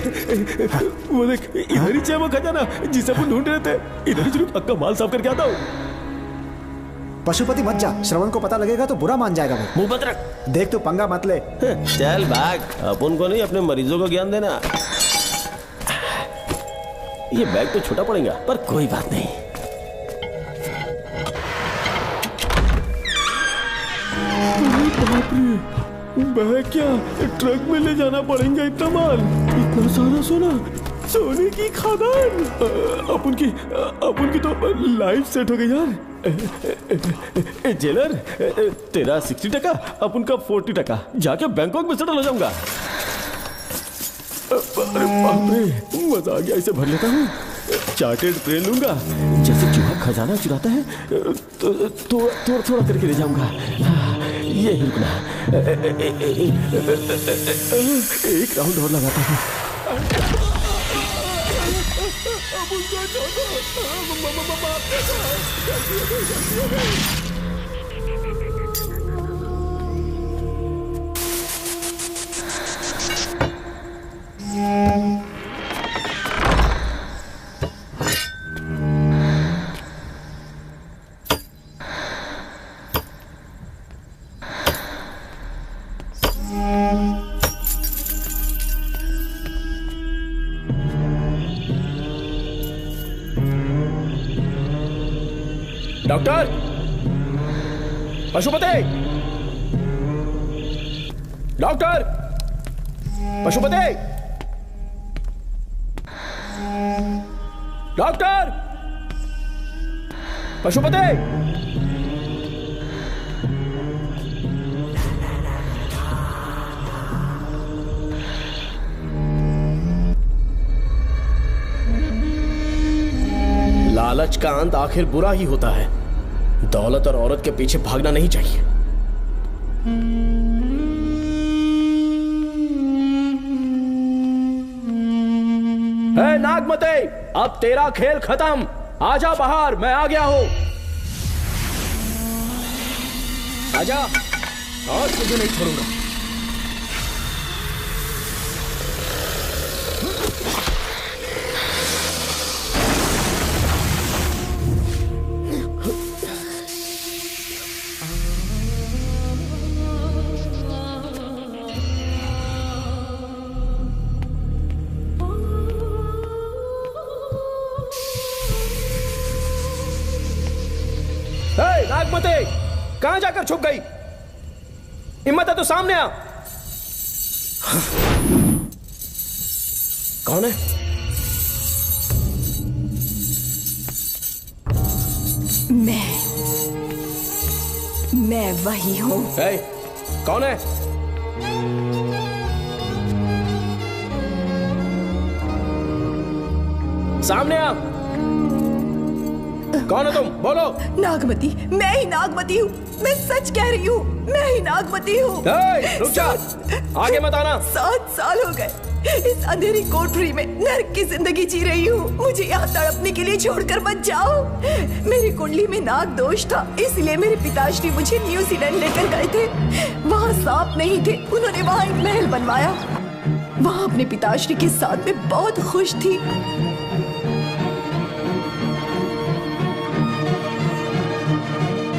वो देख, इधर ही है वो खजाना जिसे अपन ढूंढ रहे थे। इधर ही चलो, पक्का माल साफ करके आता हूँ। पशुपति मत जा, श्रवण को पता लगेगा तो बुरा मान जाएगा वो। मुंह बंद रख। देख तू पंगा मत ले। चल भाग, अपन को नहीं अपने मरीजों को ज्ञान देना। ये बैग तो छोटा पड़ेगा, पर कोई बात नहीं। बैग क्या ट्रक में ले जाना पड़ेगा? इतना माल, इतना सारा सोना, सोने की खादान। अपन की तो लाइफ सेट हो गई यार। जेलर, तेरा 60%, अपन का 40%। जाके बैंकॉक में सेटल हो जाऊंगा। अरे बाप रे, मजा आ गया। इसे भर लेता हूँ, चार्टेड ट्रेन लूंगा। जैसे चूहा खजाना चुराता है तो थोड़ा थोड़ा करके ले जाऊंगा। ये ही रुकना। एक राउंड और लगाता हूँ। Doctor, Pashupati, doctor, Pashupati, doctor, Pashupati. लालच का अंत आखिर बुरा ही होता है। दौलत और औरत के पीछे भागना नहीं चाहिए। हे नागमते, अब तेरा खेल खत्म। आजा बाहर, मैं आ गया हूं। आजा, और तुझे नहीं छोड़ूंगा। नागमते, कहां जाकर छुप गई? हिम्मत है तो सामने आ। कौन है? मैं वही हूं। कौन है? सामने आ। कौन है तुम? बोलो। नागमती, मैं ही नागमती हूँ। मैं सच कह रही हूँ, मैं ही नागमती हूँ। रुक जा, आगे मत आना। 7 साल हो गए इस अंधेरी कोठरी में नर्क की जिंदगी जी रही हूँ। मुझे यहाँ तड़पने के लिए छोड़कर मत जाओ। मेरी कुंडली में नाग दोष था, इसलिए मेरे पिताश्री मुझे न्यूजीलैंड लेकर गए थे। वहाँ सांप नहीं थे, उन्होंने वहाँ एक महल बनवाया। वहाँ अपने पिताश्री के साथ में बहुत खुश थी।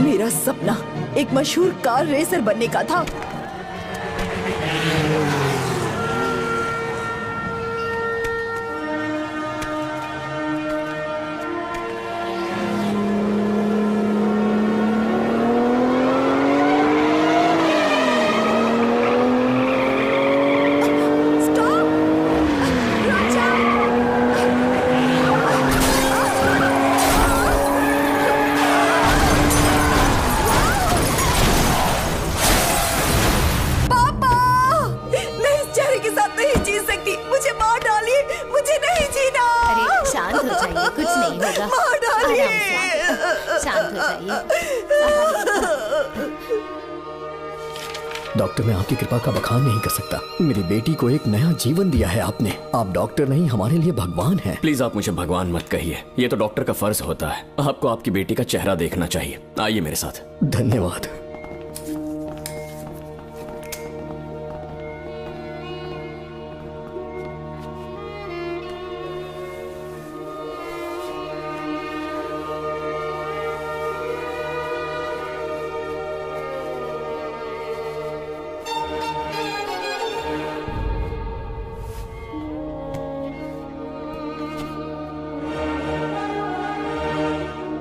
मेरा सपना एक मशहूर कार रेसर बनने का था। डॉक्टर, मैं आपकी कृपा का बखान नहीं कर सकता। मेरी बेटी को एक नया जीवन दिया है आपने। आप डॉक्टर नहीं, हमारे लिए भगवान हैं। प्लीज आप मुझे भगवान मत कहिए, ये तो डॉक्टर का फर्ज होता है। आपको आपकी बेटी का चेहरा देखना चाहिए। आइए मेरे साथ। धन्यवाद।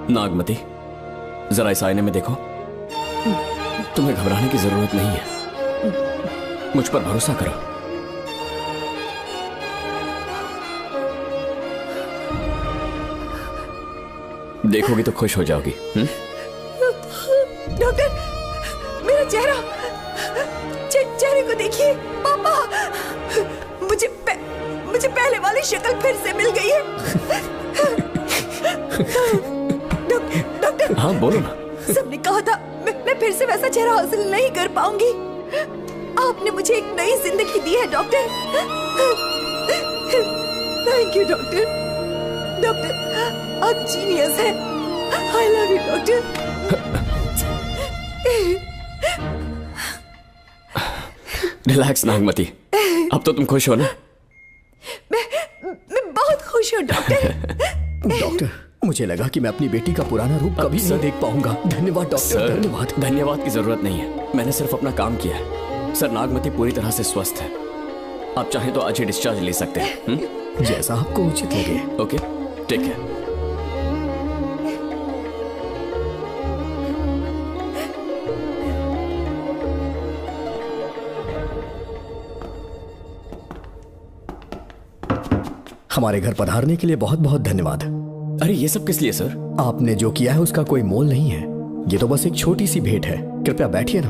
नागमती, जरा इस आईने में देखो। तुम्हें घबराने की जरूरत नहीं है, मुझ पर भरोसा करो। देखोगी तो खुश हो जाओगी। डॉक्टर, मेरा चेहरा, चेहरे को देखिए। पापा, मुझे पहले वाली शक्ल फिर से मिल गई है। डॉक्टर, हाँ बोलो ना। सबने कहा था मैं फिर से वैसा चेहरा हासिल नहीं कर पाऊंगी। आपने मुझे एक नई जिंदगी दी है doctor. Thank you doctor. Doctor, आप जीनियस हैं। I love you doctor. Relax Nagmati, अब तो तुम खुश हो ना? मैं बहुत खुश हूँ डॉक्टर। डॉक्टर, मुझे लगा कि मैं अपनी बेटी का पुराना रूप कभी नहीं देख पाऊंगा। धन्यवाद डॉक्टर, धन्यवाद। धन्यवाद की जरूरत नहीं है, मैंने सिर्फ अपना काम किया है। सर, नागमती पूरी तरह से स्वस्थ है। आप चाहें तो आज ही डिस्चार्ज ले सकते हैं। जैसा आपको उचित लगे। Okay, take care. हमारे घर पधारने के लिए बहुत बहुत धन्यवाद। अरे ये सब किस लिए सर? आपने जो किया है उसका कोई मोल नहीं है। ये तो बस एक छोटी सी भेंट है। कृपया बैठिए ना।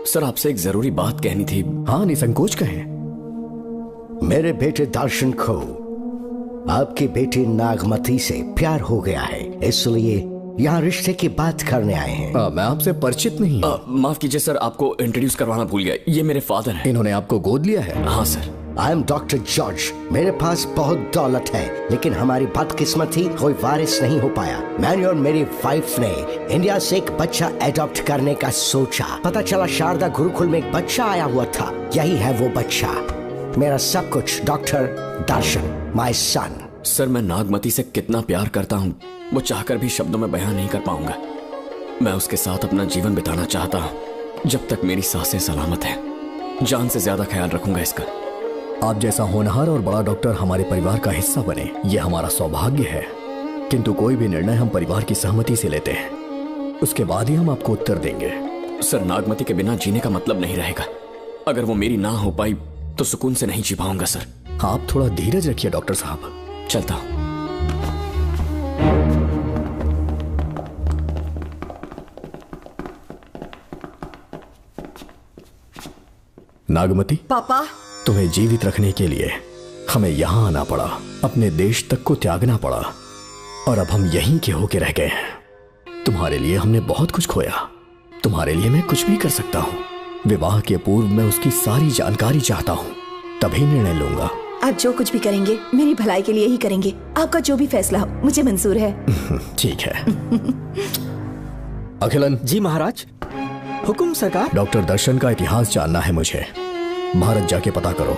सर, आपसे एक जरूरी बात कहनी थी। हाँ, निसंकोच कहें। मेरे बेटे दर्शन को आपकी बेटी नागमती से प्यार हो गया है, इसलिए यहाँ रिश्ते की बात करने आए हैं। मैं आपसे परिचित नहीं हूँ। माफ कीजिए सर, आपको इंट्रोड्यूस करवाना भूल गया। ये मेरे फादर हैं। इन्होंने आपको गोद लिया है? हाँ sir. I am doctor George. मेरे पास बहुत दौलत है, लेकिन हमारी बदकिस्मती कोई वारिस नहीं हो पाया। मैंने और मेरी वाइफ ने इंडिया से एक बच्चा एडॉप्ट करने का सोचा। पता चला शारदा गुरुकुल में एक बच्चा आया हुआ था। यही है वो बच्चा, मेरा सब कुछ। Doctor Darshan, my son. Sir, मैं नागमती से कितना प्यार करता हूँ वो चाहकर भी शब्दों में बयान नहीं कर पाऊंगा। मैं उसके साथ अपना जीवन बिताना चाहता हूँ जब तक मेरी सांसें सलामत हैं। जान से ज्यादा ख्याल रखूंगा इसका। आप जैसा होनहार और बड़ा डॉक्टर हमारे परिवार का हिस्सा बने, ये हमारा सौभाग्य है। किंतु कोई भी निर्णय हम परिवार की सहमति से लेते हैं, उसके बाद ही हम आपको उत्तर देंगे। सर, नागमती के बिना जीने का मतलब नहीं रहेगा। अगर वो मेरी ना हो पाई तो सुकून से नहीं जी पाऊंगा सर। आप थोड़ा धीरज रखिए डॉक्टर साहब। चलता हूं। नागमती, पापा, तुम्हें जीवित रखने के लिए हमें यहाँ आना पड़ा, अपने देश तक को त्यागना पड़ा, और अब हम यहीं के होके रह गए हैं। तुम्हारे लिए हमने बहुत कुछ खोया। तुम्हारे लिए मैं कुछ भी कर सकता हूँ। विवाह के पूर्व मैं उसकी सारी जानकारी चाहता हूँ, तभी निर्णय लूंगा। आप जो कुछ भी करेंगे मेरी भलाई के लिए ही करेंगे। आपका जो भी फैसला हो मुझे मंजूर है। ठीक है। अखिलन। जी महाराज। हुकुम सरकार। डॉक्टर दर्शन का इतिहास जानना है मुझे। भारत जाके पता करो।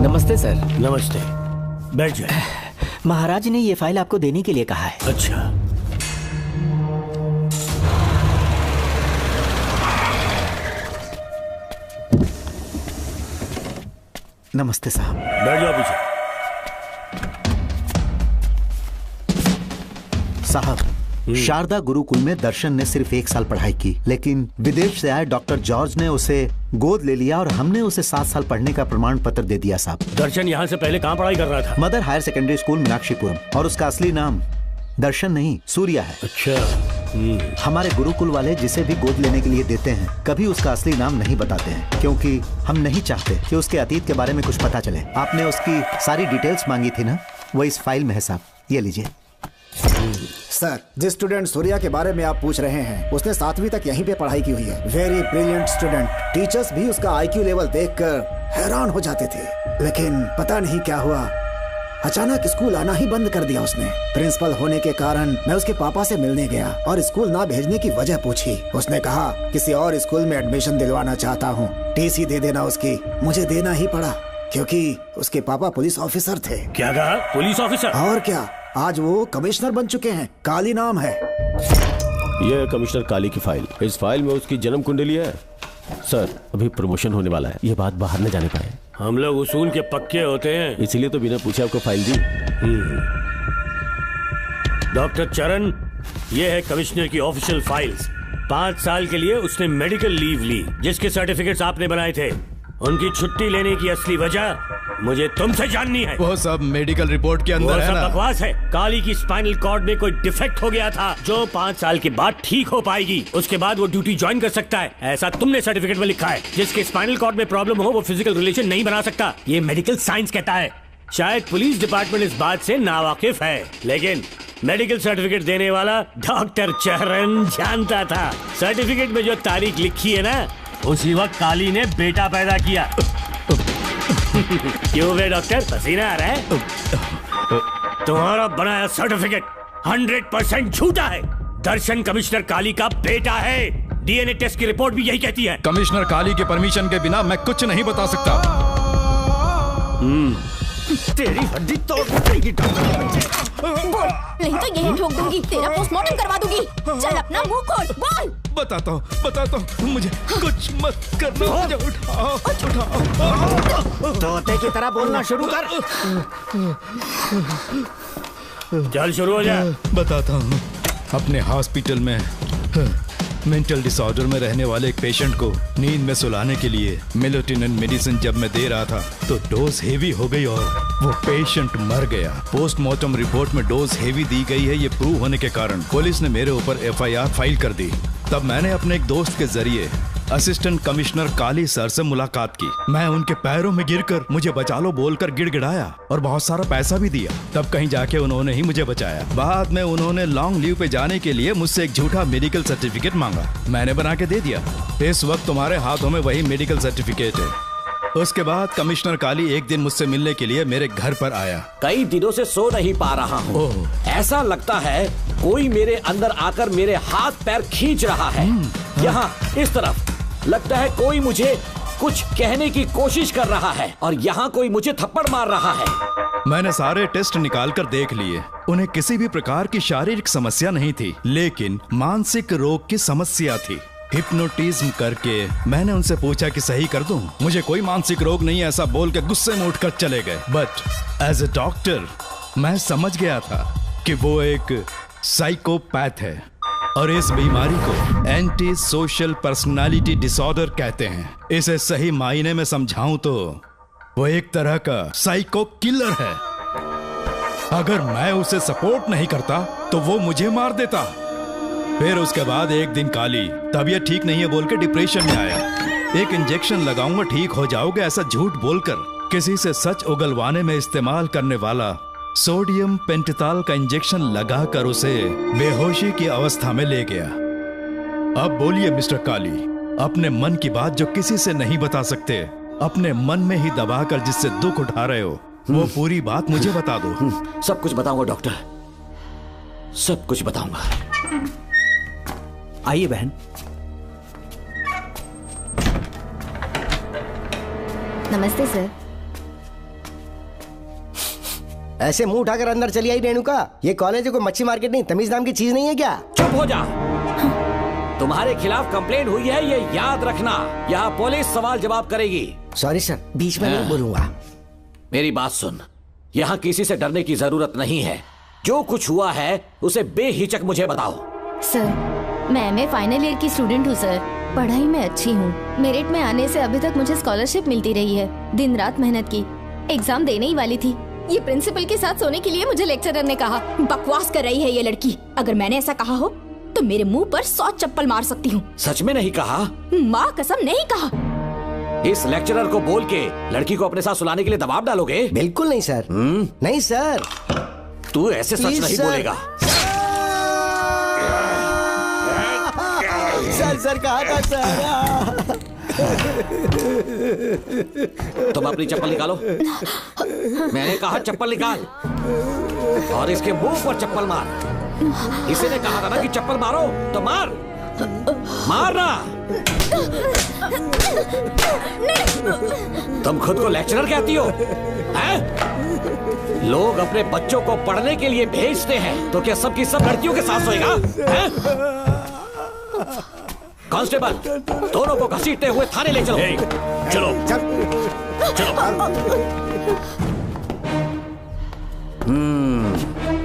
नमस्ते सर। नमस्ते, बैठ जाए। महाराज ने ये फाइल आपको देने के लिए कहा है। अच्छा। नमस्ते साहब। बैठ जाओ पीछे। साहब, शारदा गुरुकुल में दर्शन ने सिर्फ 1 साल पढ़ाई की, लेकिन विदेश से आए डॉक्टर जॉर्ज ने उसे गोद ले लिया और हमने उसे 7 साल पढ़ने का प्रमाण पत्र दे दिया साहब। दर्शन यहाँ से पहले कहाँ पढ़ाई कर रहा था? Mother higher secondary school Meenakshipuram, और उसका असली नाम दर्शन नहीं सूर्या है। अच्छा। हमारे गुरुकुल वाले जिसे भी गोद लेने के लिए देते हैं कभी उसका असली नाम नहीं बताते हैं, क्योंकि हम नहीं चाहते कि उसके अतीत के बारे में कुछ पता चले। आपने उसकी सारी डिटेल्स मांगी थी ना, वो इस फाइल में है साहब, ये लीजिए। सर, जिस स्टूडेंट सूर्या के बारे में आप पूछ रहे हैं उसने 7वीं तक यहीं पे पढ़ाई की हुई है। Very brilliant student. टीचर्स भी उसका IQ लेवल देखकर हैरान हो जाते थे, लेकिन पता नहीं क्या हुआ, अचानक स्कूल आना ही बंद कर दिया उसने। प्रिंसिपल होने के कारण मैं उसके पापा से मिलने गया और स्कूल ना भेजने की वजह पूछी। उसने कहा किसी और स्कूल में एडमिशन दिलवाना चाहता हूँ, TC दे देना उसकी। मुझे देना ही पड़ा क्योंकि उसके पापा पुलिस ऑफिसर थे। क्या कहा? Police officer? और क्या, आज वो कमिश्नर बन चुके हैं। काली नाम है। यह है कमिश्नर काली की फाइल। इस फाइल में उसकी जन्म कुंडली है। सर, अभी प्रमोशन होने वाला है, ये बात बाहर न जाने पाए। हम लोग उसूल के पक्के होते हैं, इसीलिए तो बिना पूछे आपको फाइल दी। डॉक्टर चरण, ये है कमिश्नर की ऑफिशियल फाइल्स। 5 साल के लिए उसने मेडिकल लीव ली, जिसके सर्टिफिकेट्स आपने बनाए थे। उनकी छुट्टी लेने की असली वजह मुझे तुमसे जाननी है। वो सब मेडिकल रिपोर्ट के अंदर है ना? बकवास है। काली की स्पाइनल कॉर्ड में कोई डिफेक्ट हो गया था जो 5 साल के बाद ठीक हो पाएगी। उसके बाद वो ड्यूटी ज्वाइन कर सकता है, ऐसा तुमने सर्टिफिकेट में लिखा है। जिसके स्पाइनल कॉर्ड में प्रॉब्लम हो वो फिजिकल रिलेशन नहीं बना सकता, ये मेडिकल साइंस कहता है। शायद पुलिस डिपार्टमेंट इस बात से नावाकिफ है, लेकिन मेडिकल सर्टिफिकेट देने वाला डॉक्टर चरण जानता था। सर्टिफिकेट में जो तारीख लिखी है ना, उसी वक्त काली ने बेटा पैदा किया। क्यों बे डॉक्टर, पसीना आ रहा है? तुम्हारा बनाया सर्टिफिकेट 100% झूठा है। दर्शन कमिश्नर काली का बेटा है। DNA टेस्ट की रिपोर्ट भी यही कहती है। कमिश्नर काली के परमिशन के बिना मैं कुछ नहीं बता सकता। तेरी हड्डी तोड़ देगी। नहीं तो यही ठोक दूंगी, तेरा पोस्टमार्टम करवा दूंगी। चल अपना मुंह खोल, बोल। बताता हूँ, मुझे कुछ मत करना। मुझे उठाओ। तोते की तरह बोलना शुरू कर। चल शुरू हो जा। बताता हूँ, अपने हॉस्पिटल में मेंटल डिसऑर्डर में रहने वाले एक पेशेंट को नींद में सुलाने के लिए मेलेटोनिन मेडिसिन जब मैं दे रहा था तो डोज हेवी हो गई और वो पेशेंट मर गया। पोस्टमार्टम रिपोर्ट में डोज हेवी दी गई है, ये प्रूव होने के कारण पुलिस ने मेरे ऊपर FIR फाइल कर दी। तब मैंने अपने एक दोस्त के जरिए असिस्टेंट कमिश्नर काली सर से मुलाकात की। मैं उनके पैरों में गिरकर मुझे बचा लो बोलकर गिड़गिड़ाया और बहुत सारा पैसा भी दिया। तब कहीं जाके उन्होंने ही मुझे बचाया। बाद में उन्होंने लॉन्ग लीव पे जाने के लिए मुझसे एक झूठा मेडिकल सर्टिफिकेट मांगा, मैंने बना के दे दिया। इस वक्त तुम्हारे हाथों में वही मेडिकल सर्टिफिकेट है। उसके बाद कमिश्नर काली एक दिन मुझसे मिलने के लिए मेरे घर पर आया। कई दिनों से सो नहीं पा रहा हूँ। ऐसा लगता है कोई मेरे अंदर आकर मेरे हाथ पैर खींच रहा है। यहाँ इस तरफ लगता है कोई मुझे कुछ कहने की कोशिश कर रहा है और यहाँ कोई मुझे थप्पड़ मार रहा है। मैंने सारे टेस्ट निकाल कर देख लिए, उन्हें किसी भी प्रकार की शारीरिक समस्या नहीं थी, लेकिन मानसिक रोग की समस्या थी। हिप्नोटिज्म करके मैंने उनसे पूछा कि सही कर दूं, मुझे कोई मानसिक रोग नहीं, ऐसा बोल के गुस्से में उठकर चले गए। बट एज ए डॉक्टर मैं समझ गया था कि वो एक साइकोपैथ है और इस बीमारी को एंटी सोशल पर्सनालिटी डिसऑर्डर कहते हैं। इसे सही मायने में समझाऊं तो वो एक तरह का साइको किलर है। अगर मैं उसे सपोर्ट नहीं करता तो वो मुझे मार देता। फिर उसके बाद एक दिन काली तबीयत ठीक नहीं है बोल के डिप्रेशन में आया। एक इंजेक्शन लगाऊंगा ठीक हो जाओगे ऐसा झूठ बोलकर किसी से सच उगलवाने में इस्तेमाल करने वाला सोडियम पेंटोथॉल का इंजेक्शन लगाकर उसे बेहोशी की अवस्था में ले गया। अब बोलिए मिस्टर काली, अपने मन की बात जो किसी से नहीं बता सकते, अपने मन में ही दबाकर जिससे दुख उठा रहे हो, वो पूरी बात मुझे बता दो। सब कुछ बताऊंगा डॉक्टर, सब कुछ बताऊंगा। आइए बहन। नमस्ते सर। ऐसे मुंह उठाकर अंदर चली आई रेणुका, ये कॉलेज है कोई मच्छी मार्केट नहीं, तमीज नाम की चीज नहीं है क्या? चुप हो जा। तुम्हारे खिलाफ कंप्लेंट हुई है ये याद रखना, यहाँ पुलिस सवाल जवाब करेगी। सॉरी सर, बीच में नहीं बोलूंगा। मेरी बात सुन, यहाँ किसी से डरने की जरूरत नहीं है। जो कुछ हुआ है उसे बेहिचक मुझे बताओ। सर मैं MA फाइनल ईयर की स्टूडेंट हूँ सर, पढ़ाई में अच्छी हूँ। मेरिट में आने से अभी तक मुझे स्कॉलरशिप मिलती रही है। दिन रात मेहनत की, एग्जाम देने ही वाली थी। ये प्रिंसिपल के साथ सोने के लिए मुझे लेक्चरर ने कहा। बकवास कर रही है ये लड़की। अगर मैंने ऐसा कहा हो तो मेरे मुंह पर 100 चप्पल मार सकती हूँ। सच में नहीं कहा? माँ कसम नहीं कहा। इस लेक्चरर को बोल के लड़की को अपने साथ सुलाने के लिए दबाव डालोगे? बिल्कुल नहीं सर। नहीं सर। तू ऐसे सच नहीं बोलेगा। सर कहा था सर। तुम अपनी चप्पल निकालो। मैंने कहा चप्पल निकाल और इसके मुंह पर चप्पल मार। इसी ने कहा था ना कि चप्पल मारो, तो मार, मारना। तुम खुद को लेक्चरर कहती हो, हैं? लोग अपने बच्चों को पढ़ने के लिए भेजते हैं, तो क्या सबकी सब लड़कियों के साथ सोएगा? कांस्टेबल, दोनों को घसीटते हुए थाने ले चलो। चलो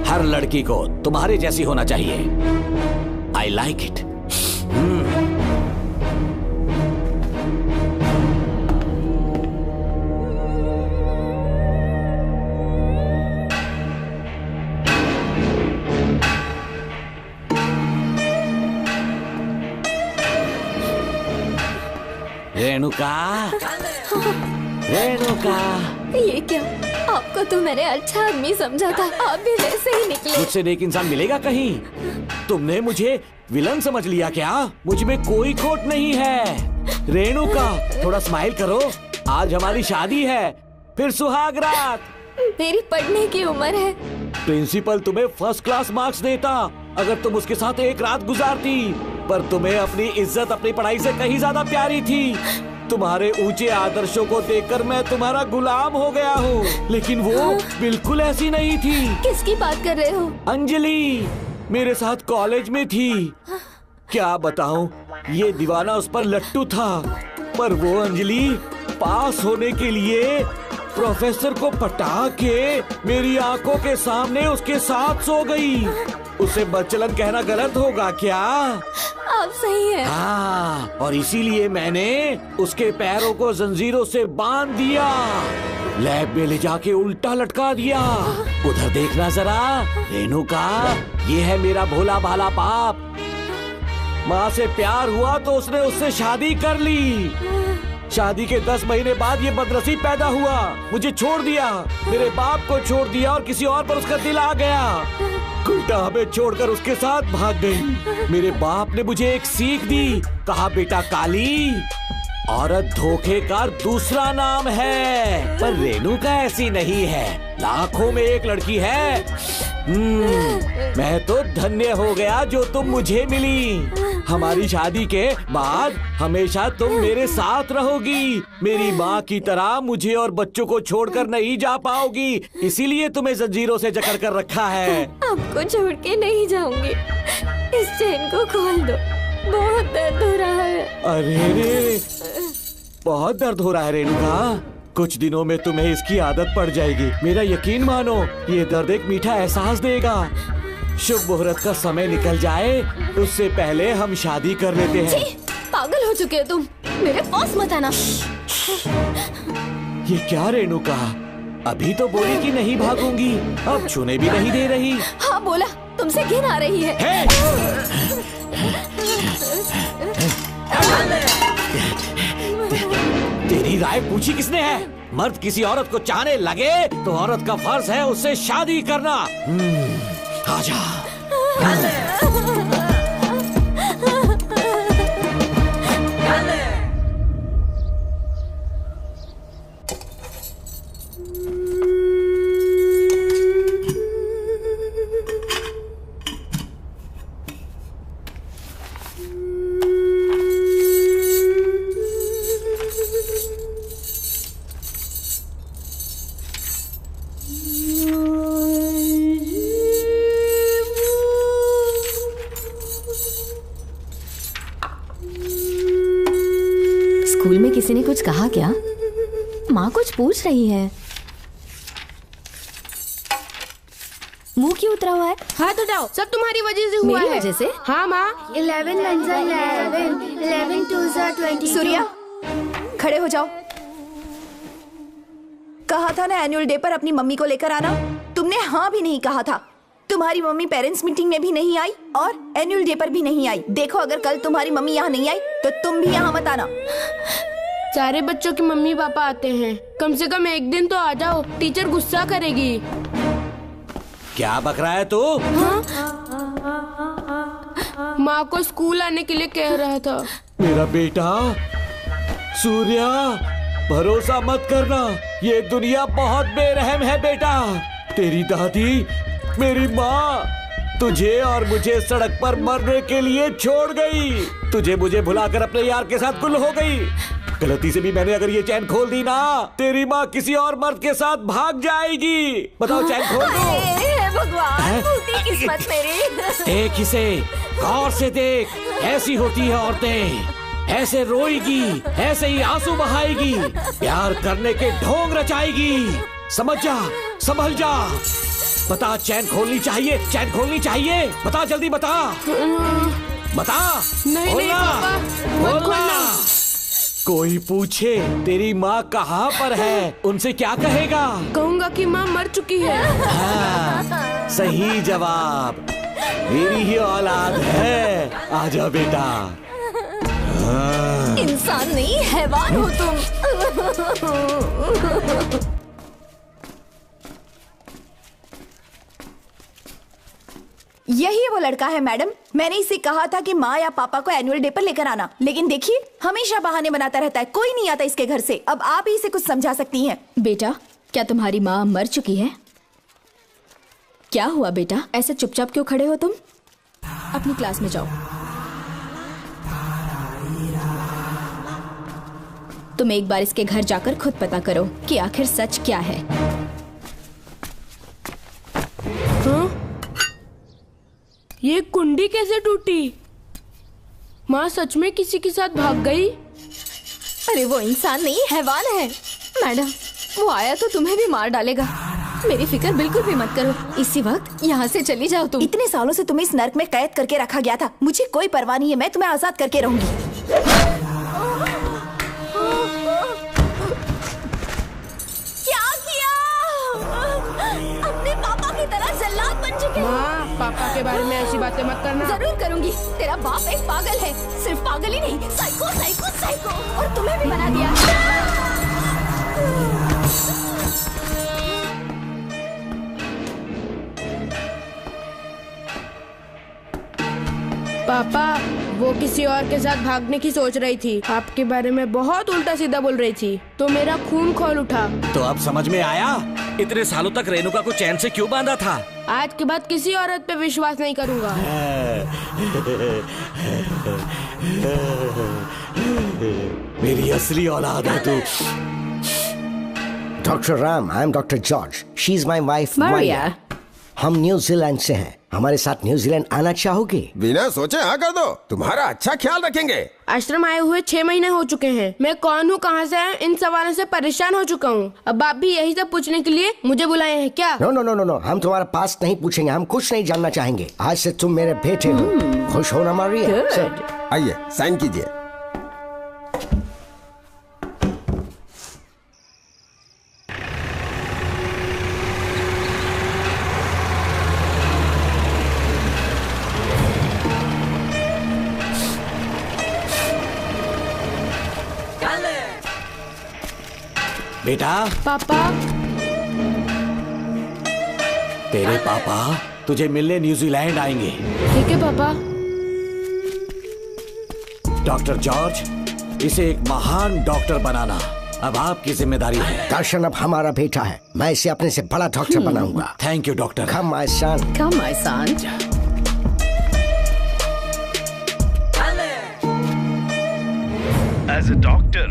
हर लड़की को तुम्हारे जैसी होना चाहिए। I like it. Renuka, Renuka. ये क्या? आपको तो मैंने अच्छा आदमी समझा था, आप भी वैसे ही निकले। मुझसे नेक इंसान मिलेगा कहीं? तुमने मुझे विलन समझ लिया क्या? मुझ में कोई खोट नहीं है। रेणुका, थोड़ा स्माइल करो। आज हमारी शादी है, फिर सुहाग रात। मेरी पढ़ने की उम्र है। प्रिंसिपल तुम्हें फर्स्ट क्लास मार्क्स देता अगर तुम उसके साथ एक रात गुजारती, पर तुम्हें अपनी इज्जत अपनी पढ़ाई से कहीं ज्यादा प्यारी थी। तुम्हारे ऊंचे आदर्शों को देखकर मैं तुम्हारा गुलाम हो गया हूँ, लेकिन वो बिल्कुल ऐसी नहीं थी। किसकी बात कर रहे हो? अंजलि मेरे साथ कॉलेज में थी। क्या बताऊं, ये दीवाना उस पर लट्टू था, पर वो अंजलि पास होने के लिए प्रोफेसर को पटा के मेरी आंखों के सामने उसके साथ सो गई। उसे बदचलन कहना गलत होगा क्या? आप सही हैं। हाँ, और इसीलिए मैंने उसके पैरों को जंजीरों से बांध दिया, लैब में ले जाके उल्टा लटका दिया। उधर देखना जरा रेणुका, ये है मेरा भोला भाला पाप। माँ से प्यार हुआ तो उसने उससे शादी कर ली। शादी के 10 महीने बाद ये बदनसीब पैदा हुआ, मुझे छोड़ दिया, मेरे बाप को छोड़ दिया और किसी और पर उसका दिल आ गया। उल्टा हमें छोड़कर उसके साथ भाग गई। मेरे बाप ने मुझे एक सीख दी, कहा बेटा काली, औरत धोखे का दूसरा नाम है। पर रेणुका ऐसी नहीं है, लाखों में एक लड़की है। मैं तो धन्य हो गया जो तुम मुझे मिली। हमारी शादी के बाद हमेशा तुम मेरे साथ रहोगी। मेरी माँ की तरह मुझे और बच्चों को छोड़कर नहीं जा पाओगी, इसीलिए तुम्हें जंजीरों से जकड़ कर रखा है। आपको छोड़ के नहीं जाऊंगी। इस चेन को खोल दो, बहुत दर्द हो रहा है। अरे रे, बहुत दर्द हो रहा है रेणुका। कुछ दिनों में तुम्हें इसकी आदत पड़ जाएगी, मेरा यकीन मानो। ये दर्द एक मीठा एहसास देगा। शुभ मुहूर्त का समय निकल जाए उससे पहले हम शादी कर लेते हैं। पागल हो चुके हो तुम, मेरे पास मत आना। ये क्या रेणुका, अभी तो बोली कि नहीं भागूंगी, अब छूने भी नहीं दे रही। हाँ बोला, तुमसे घिन आ रही है। तेरी राय पूछी किसने है? मर्द किसी औरत को चाहने लगे तो औरत का फर्ज है उससे शादी करना। आजा। स्कूल में किसी ने कुछ कहा क्या? माँ कुछ पूछ रही है। मुंह क्यों उतरा हुआ है? हाथ उठाओ, सब तुम्हारी वजह से हुआ है। मेरी वजह से? हाँ माँ। 11 1 11, 11 2 22। सूर्या, खड़े हो जाओ। कहा था ना एनुअल डे पर अपनी मम्मी को लेकर आना, तुमने हाँ भी नहीं कहा था। तुम्हारी मम्मी पेरेंट्स मीटिंग में भी नहीं आई और एनुअल डे पर भी नहीं आई। देखो अगर कल तुम्हारी मम्मी यहाँ नहीं आई तो तुम भी यहाँ मत आना। सारे बच्चों की मम्मी पापा आते हैं, कम से कम एक दिन तो आ जाओ, टीचर गुस्सा करेगी। क्या बक रहा है तू? माँ को स्कूल आने के लिए कह रहा था। मेरा बेटा सूर्या, भरोसा मत करना, ये दुनिया बहुत बेरहम है बेटा। तेरी दादी, मेरी माँ तुझे और मुझे सड़क पर मरने के लिए छोड़ गई। तुझे मुझे भुलाकर अपने यार के साथ गुल हो गई। गलती से भी मैंने अगर ये चैन खोल दी ना, तेरी माँ किसी और मर्द के साथ भाग जाएगी। बताओ चैन खोल दो। भगवान, टूटी किस्मत मेरी। देख इसे, गौर से देख, ऐसी होती है औरतें, ऐसे रोएगी, ऐसे ही आंसू बहाएगी, प्यार करने के ढोंग रचाएगी। समझ जा, संभल जा। बता, चैन खोलनी चाहिए, चैन खोलनी चाहिए, बता जल्दी बता, बता। नहीं नहीं पापा, मत खोलना। कोई पूछे तेरी माँ कहाँ पर है, उनसे क्या कहेगा? कहूँगा कि माँ मर चुकी है। हाँ, सही जवाब, मेरी ही औलाद है। आजा बेटा। हाँ। इंसान नहीं हैवान हो तुम। यही वो लड़का है मैडम, मैंने इसे कहा था कि माँ या पापा को एनुअल डे पर लेकर आना, लेकिन देखिए हमेशा बहाने बनाता रहता है, कोई नहीं आता इसके घर से। अब आप ही इसे कुछ समझा सकती हैं। बेटा, क्या तुम्हारी माँ मर चुकी है? क्या हुआ बेटा, ऐसे चुपचाप क्यों खड़े हो तुम? अपनी क्लास में जाओ। तुम एक बार इसके घर जाकर खुद पता करो कि आखिर सच क्या है। हाँ? ये कुंडी कैसे टूटी? माँ सच में किसी के साथ भाग गई? अरे वो इंसान नहीं हैवान है। मैडम, वो आया तो तुम्हें भी मार डालेगा। मेरी फिक्र बिल्कुल भी मत करो, इसी वक्त यहाँ से चली जाओ तुम। इतने सालों से तुम्हें इस नर्क में कैद करके रखा गया था, मुझे कोई परवाह नहीं है, मैं तुम्हें आजाद करके रहूंगी। पापा के बारे में ऐसी बातें मत करना। जरूर करूंगी। तेरा बाप एक पागल है, सिर्फ पागल ही नहीं, साइको साइको साइको, और तुम्हें भी बना दिया। पापा, वो किसी और के साथ भागने की सोच रही थी, आपके बारे में बहुत उल्टा सीधा बोल रही थी, तो मेरा खून खौल उठा। तो अब समझ में आया इतने सालों तक रेणुका को चैन से क्यों बांधा था? आज के बाद किसी औरत पे विश्वास नहीं करूंगा। मेरी असली औलाद है तू। Doctor Ram, I am doctor George, she is my wife Maria. हम न्यूजीलैंड से हैं, हमारे साथ न्यूजीलैंड आना चाहोगे? बिना सोचे हाँ कर दो, तुम्हारा अच्छा ख्याल रखेंगे। आश्रम आए हुए 6 महीने हो चुके हैं, मैं कौन हूँ, कहाँ से है, इन सवालों से परेशान हो चुका हूँ। अब आप भी यही सब पूछने के लिए मुझे बुलाए हैं क्या? No no no no no, हम तुम्हारा पास नहीं पूछेंगे, हम कुछ नहीं जानना चाहेंगे। आज से तुम मेरे बेटे हो। खुश हो ना मारिया? आइए साइन कीजिए। बेटा। पापा। तेरे पापा तुझे मिलने न्यूजीलैंड आएंगे। ठीक है पापा। डॉक्टर जॉर्ज, इसे एक महान डॉक्टर बनाना अब आपकी जिम्मेदारी है। दर्शन अब हमारा बेटा है, मैं इसे अपने से बड़ा डॉक्टर बनाऊंगा। Thank you doctor. Come my son. Come my son. As a doctor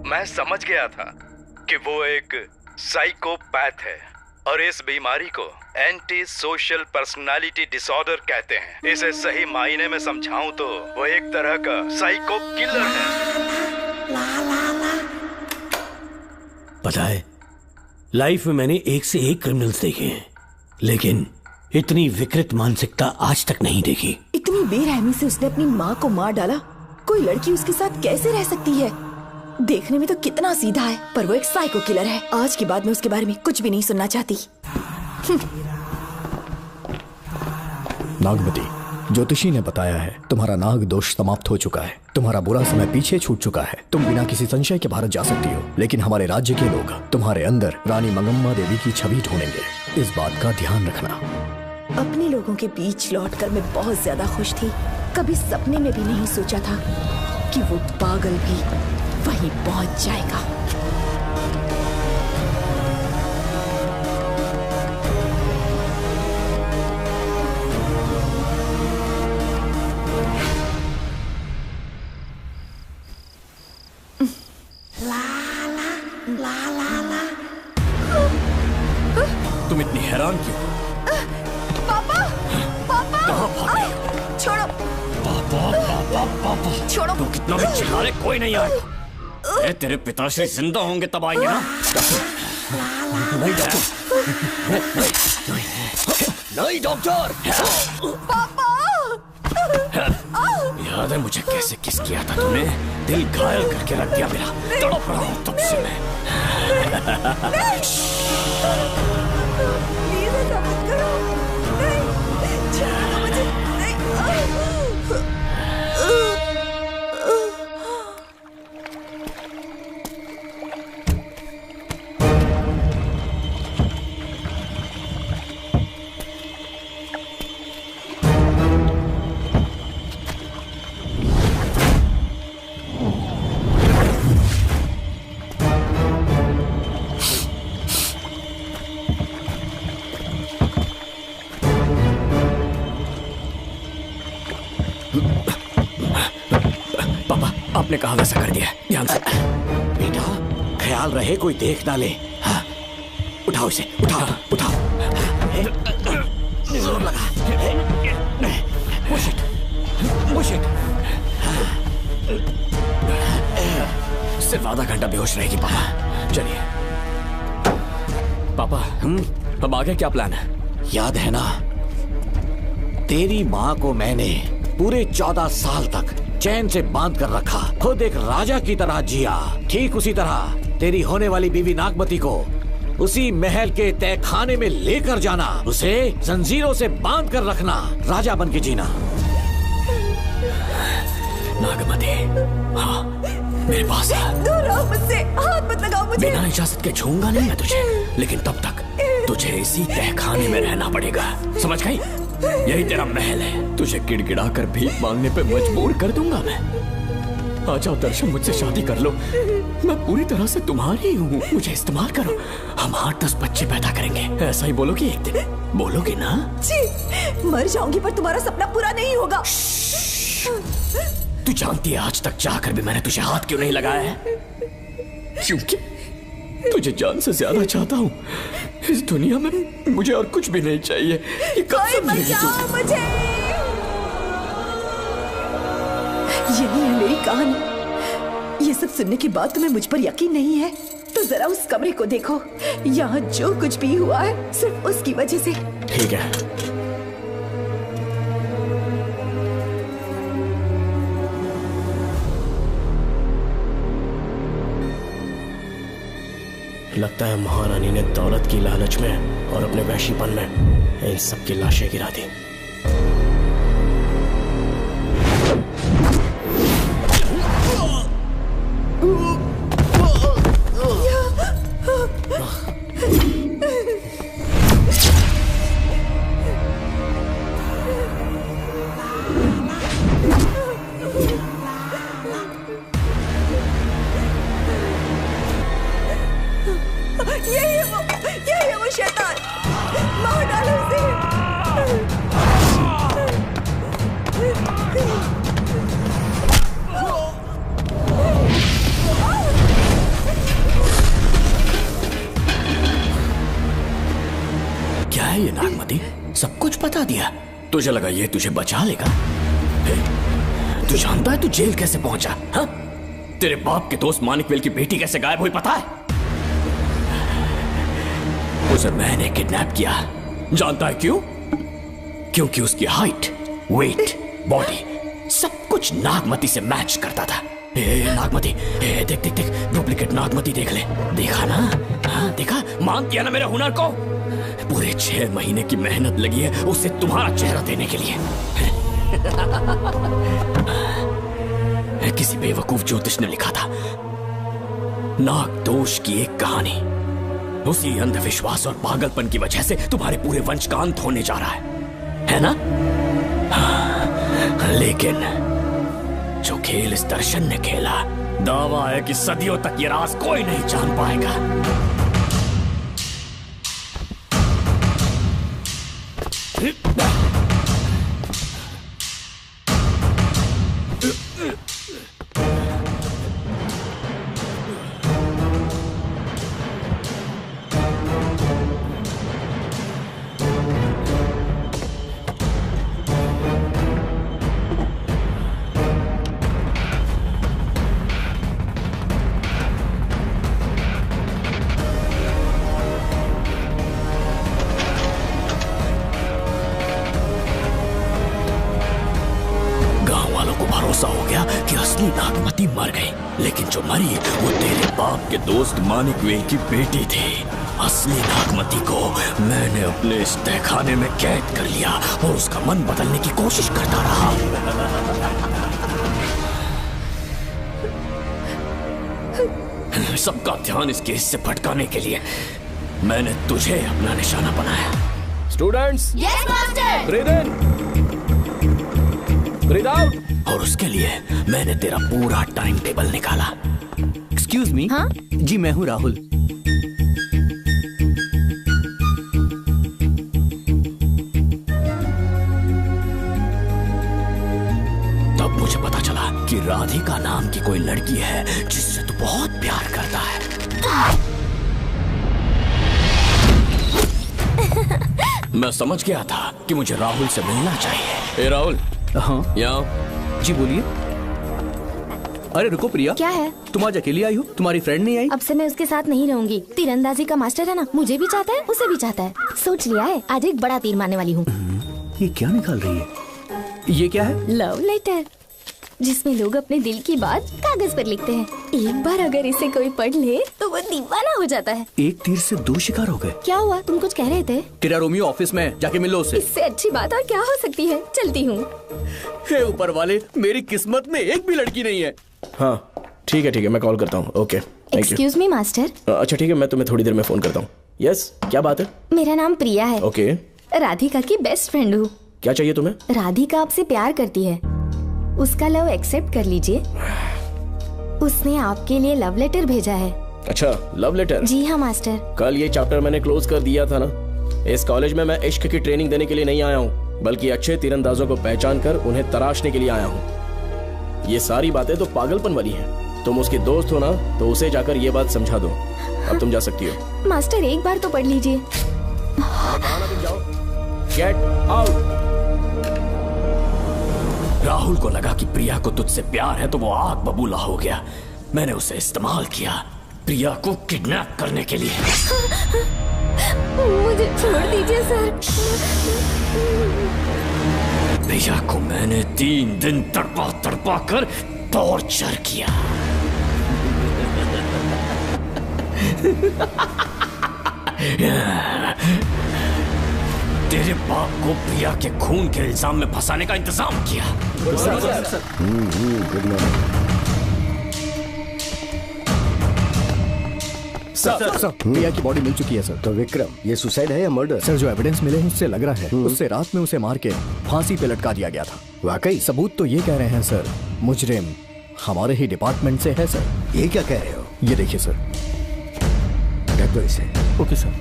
मैं समझ गया था कि वो एक साइकोपैथ है और इस बीमारी को एंटी सोशल पर्सनालिटी डिसऑर्डर कहते हैं। इसे सही मायने में समझाऊं तो वो एक तरह का साइको किलर है। पता है, लाइफ में मैंने एक से एक क्रिमिनल्स देखे हैं, लेकिन इतनी विकृत मानसिकता आज तक नहीं देखी। इतनी बेरहमी से उसने अपनी माँ को मार डाला, कोई लड़की उसके साथ कैसे रह सकती है? देखने में तो कितना सीधा है, पर वो एक साइको किलर है। आज के बाद मैं उसके बारे में कुछ भी नहीं सुनना चाहती। नागमती, ज्योतिषी ने बताया है तुम्हारा नाग दोष समाप्त हो चुका है, तुम्हारा बुरा समय पीछे छूट चुका है, तुम बिना किसी संशय के भारत जा सकती हो। लेकिन हमारे राज्य के लोग तुम्हारे अंदर रानी मंगम्मा देवी की छवि ढूंढेंगे, इस बात का ध्यान रखना। अपने लोगों के बीच लौटकर मैं बहुत ज्यादा खुश थी। कभी सपने में भी नहीं सोचा था कि वो पागल भी वहीं पहुंच जाएगा। तुम इतनी हैरान क्यों? पापा, पापा, छोड़ो, पापा, छोड़ो। तू कितना भी चिल्ला ले, कोई नहीं आएगा। ए, तेरे पिताश्री जिंदा होंगे तब आएंगे ना। नहीं डॉक्टर, नहीं डॉक्टर। पापा, याद है मुझे कैसे किस किया था तूने? दिल घायल करके रख दिया मेरा, तड़प रहा हूँ तब से मैं। प्लीज ऐसा मत करो, नहीं, छोड़ो मुझे, नहीं। आपने कहा वैसा कर दिया, ध्यान से। बेटा, ख्याल रहे कोई देख ना ले। हाँ, उठाओ इसे, उठाओ, उठाओ। जोर लगा। Push it, push it। सिर्फ आधा घंटा बेहोश रहेगी पापा। चलिए पापा, अब आगे क्या प्लान है? याद है ना, तेरी माँ को मैंने पूरे 14 साल तक चैन से बांध कर रखा, खुद एक राजा की तरह जिया। ठीक उसी तरह तेरी होने वाली बीवी नागमती को उसी महल के तहखाने में लेकर जाना, उसे जंजीरों से बांध कर रखना, राजा बन के जीना। नागमती, हाँ, मेरे पास दूर रहो मुझसे, हाथ मत लगाओ मुझे। बिना इजाजत के छूंगा नहीं मैं तुझे, लेकिन तब तक तुझे इसी तहखाने में रहना पड़ेगा, समझ गई? यही तेरा महल है, तुझे गिड़गिड़ा कर भीख मांगने पे मजबूर कर दूंगा मैं। आ जाओ दर्शन, मुझसे शादी कर लो, मैं पूरी तरह से तुम्हारी हूँ, मुझे इस्तेमाल करो। हम 8-10 बच्चे पैदा करेंगे, ऐसा ही बोलोगी एक दिन? बोलोगी ना? जी, मर जाऊंगी पर तुम्हारा सपना पूरा नहीं होगा। तू जानती है आज तक चाहकर भी मैंने तुझे हाथ क्यों नहीं लगाया है? क्योंकि तुझे जान से ज्यादा चाहता हूँ। इस दुनिया में मुझे और कुछ भी नहीं चाहिए। ये कोई बचाओ मुझे। यही है मेरी कहानी। ये सब सुनने के बाद तुम्हें मुझ पर यकीन नहीं है तो जरा उस कमरे को देखो। यहाँ जो कुछ भी हुआ है सिर्फ उसकी वजह से। ठीक है, लगता है महारानी ने दौलत की लालच में और अपने वैशीपन में इन सब की लाशें गिरा दी। यही है वो शैतान, मार डालो उसे। क्या है ये नागमती, सब कुछ बता दिया? तुझे लगा ये तुझे बचा लेगा? तू जानता है तू जेल कैसे पहुंचा? हाँ? तेरे बाप के दोस्त मानिकवेल की बेटी कैसे गायब हुई पता है? उसे मैंने किडनैप किया। जानता है क्यों? क्योंकि उसकी हाइट, वेट, बॉडी सब कुछ नागमती से मैच करता था। नागमती, देख देख देख, डुप्लीकेट नागमती देख ले। देखा ना? हाँ देखा, मान किया ना मेरे हुनर को। पूरे 6 महीने की मेहनत लगी है उसे तुम्हारा चेहरा देने के लिए। किसी बेवकूफ ज्योतिष ने लिखा था, नाग दोष की एक कहानी। उसी अंधविश्वास और पागलपन की वजह से तुम्हारे पूरे वंश का अंत होने जा रहा है ना? लेकिन जो खेल इस दर्शन ने खेला, दावा है कि सदियों तक ये राज कोई नहीं जान पाएगा। मानिक वेल की बेटी थी। असली नागमती को मैंने अपने इस तहखाने में कैद कर लिया और उसका मन बदलने की कोशिश करता रहा। सबका ध्यान इस केस से भटकाने के लिए मैंने तुझे अपना निशाना बनाया। Students, yes master. ब्रीथ इन, ब्रीथ आउट। और उसके लिए मैंने तेरा पूरा टाइम टेबल निकाला। Excuse me. हाँ? जी मैं हूँ राहुल। तब मुझे पता चला कि राधिका नाम की कोई लड़की है जिससे तू बहुत प्यार करता है। मैं समझ गया था कि मुझे राहुल से मिलना चाहिए। ए राहुल। हाँ? यहाँ। जी बोलिए। अरे रुको प्रिया, क्या है? तुम आज अकेली आई हो, तुम्हारी फ्रेंड नहीं आई? अब से मैं उसके साथ नहीं रहूंगी। तीरंदाजी का मास्टर है ना, मुझे भी चाहता है, उसे भी चाहता है। सोच लिया है, आज एक बड़ा तीर मारने वाली हूँ। ये क्या निकाल रही है? ये क्या है? लव लेटर, जिसमें लोग अपने दिल की बात कागज पर लिखते हैं। एक बार अगर इसे कोई पढ़ ले तो वो दीवाना हो जाता है। एक तीर से 2 शिकार हो गए। क्या हुआ, तुम कुछ कह रहे थे? तेरा रोमियो ऑफिस में, जाके मिलो उससे। इससे अच्छी बात और क्या हो सकती है। चलती हूँ। हे ऊपर वाले, मेरी किस्मत में एक भी लड़की नहीं है। हाँ ठीक है, मैं कॉल करता हूँ। Okay, excuse me master. अच्छा ठीक है, मैं तुम्हें थोड़ी देर में फोन करता हूँ। यस, क्या बात है? मेरा नाम प्रिया है। ओके। राधिका की बेस्ट फ्रेंड हूँ। क्या चाहिए तुम्हें? राधिका आपसे प्यार करती है, उसका लव एक्सेप्ट कर लीजिए। उसने आपके लिए लव लेटर भेजा है। अच्छा, लव लेटर? जी हाँ मास्टर। कल ये चैप्टर मैंने क्लोज कर दिया था ना। इस कॉलेज में मैं इश्क की ट्रेनिंग देने के लिए नहीं आया हूँ, बल्कि अच्छे तीरंदाजों को पहचान कर उन्हें तराशने के लिए आया हूँ। ये सारी बातें तो पागलपन वाली हैं। तुम उसकी दोस्त हो ना, तो उसे जाकर ये बात समझा दो। अब तुम जा सकती हो। मास्टर एक बार तो पढ़ लीजिए। Get out. राहुल को लगा कि प्रिया को तुझसे प्यार है तो वो आग बबूला हो गया। मैंने उसे इस्तेमाल किया प्रिया को किडनैप करने के लिए। मुझे छोड़ दीजिए सर। प्रिया को मैंने 3 दिन तड़पा कर टॉर्चर किया। तेरे बाप को प्रिया के खून के इल्जाम में फंसाने का इंतजाम किया। सर, प्रिया की बॉडी मिल चुकी है सर। तो विक्रम, ये सुसाइड है या मर्डर? सर, जो एविडेंस मिले हैं उससे लग रहा है उससे रात में उसे मार के फांसी पे लटका दिया गया था। वाकई? सबूत तो ये कह रहे हैं सर, मुजरिम हमारे ही डिपार्टमेंट से है सर। ये क्या कह रहे हो? ये देखिए सर। रख दो इसे। Okay sir.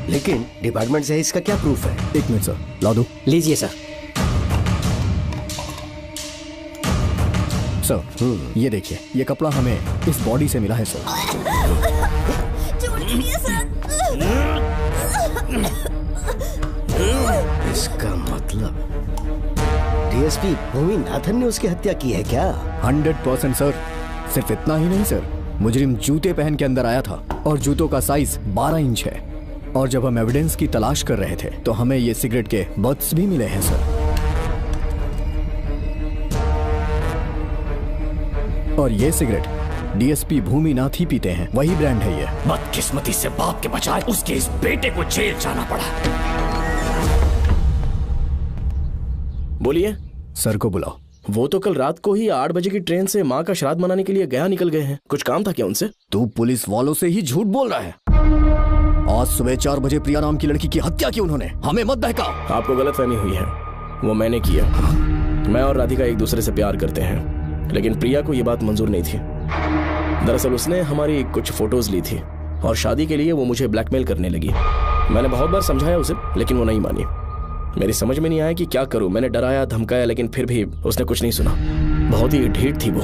लेकिन डिपार्टमेंट से है, इसका क्या प्रूफ है? 1 मिनट सर, ला दो। लीजिए सर। सर, ये देखिए, ये कपड़ा हमें इस बॉडी से मिला है सर। इसका मतलब डीएसपी भूमि नाथन ने उसकी हत्या की है क्या? 100% सर। सिर्फ इतना ही नहीं सर, मुजरिम जूते पहन के अंदर आया था और जूतों का साइज 12 इंच है। और जब हम एविडेंस की तलाश कर रहे थे तो हमें ये सिगरेट के बट्स भी मिले हैं सर। और ये सिगरेट डीएसपी भूमिनाथ ही पीते हैं, वही ब्रांड है ये। बदकिस्मती से बाप के बजाय उसके इस बेटे को जेल जाना पड़ा। बोलिए। सर को बुलाओ। वो तो कल रात को ही 8 बजे की ट्रेन से माँ का श्राद्ध मनाने के लिए गया निकल गए हैं। कुछ काम था क्या उनसे? तू पुलिस वालों से ही झूठ बोल रहा है। आज सुबह 4 बजे प्रिया नाम की लड़की की हत्या की उन्होंने। हमें मत बहका। आपको गलतफहमी हुई है, वो मैंने किया। मैं और राधिका एक दूसरे से प्यार करते हैं, लेकिन प्रिया को ये बात मंजूर नहीं थी। दरअसल उसने हमारी कुछ फोटोज ली थी और शादी के लिए वो मुझे ब्लैकमेल करने लगी। मैंने बहुत बार समझाया उसे, लेकिन वो नहीं मानी। मेरी समझ में नहीं आया कि क्या करूं। मैंने डराया धमकाया, लेकिन फिर भी उसने कुछ नहीं सुना। बहुत ही ढीठ थी वो,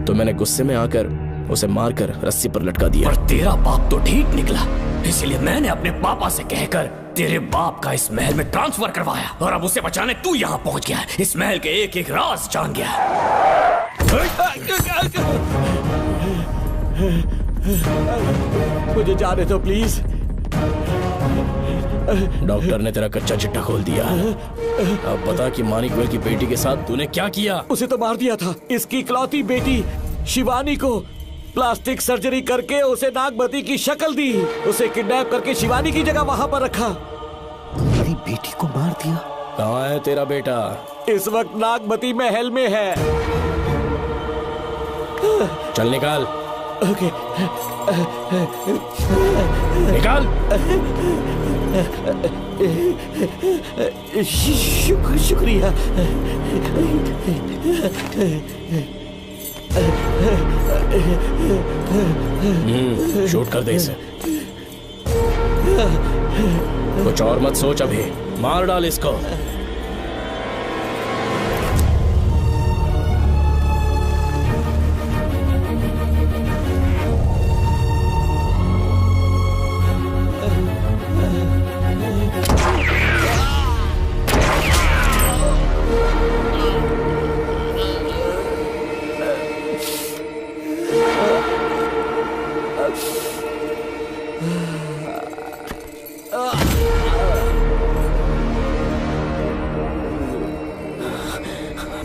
तो मैंने गुस्से में आकर उसे मारकर रस्सी पर लटका दिया। और तेरा बाप तो ढीठ निकला, इसलिए मैंने अपने पापा से कहकर तेरे बाप का इस महल में ट्रांसफर करवाया, और अब उसे बचाने तू यहाँ पहुँच गया है। इस महल के एक एक राज जान गया है। मुझे जाने दो प्लीज। डॉक्टर ने तेरा कच्चा चिट्ठा खोल दिया। अब बता कि मानिकवेल की बेटी के साथ तूने क्या किया? उसे तो मार दिया था। इसकी इकलौती बेटी शिवानी को प्लास्टिक सर्जरी करके उसे नागमती की शक्ल दी। उसे किडनैप करके शिवानी की जगह वहाँ पर रखा। मेरी बेटी को मार दिया? कहाँ है तेरा बेटा? इस वक्त नागमती महल में है। चल निकाल। ओके। निकाल। शुक्रिया। शूट कर दे इसे। कुछ और मत सोच, अभी मार डाल इसको।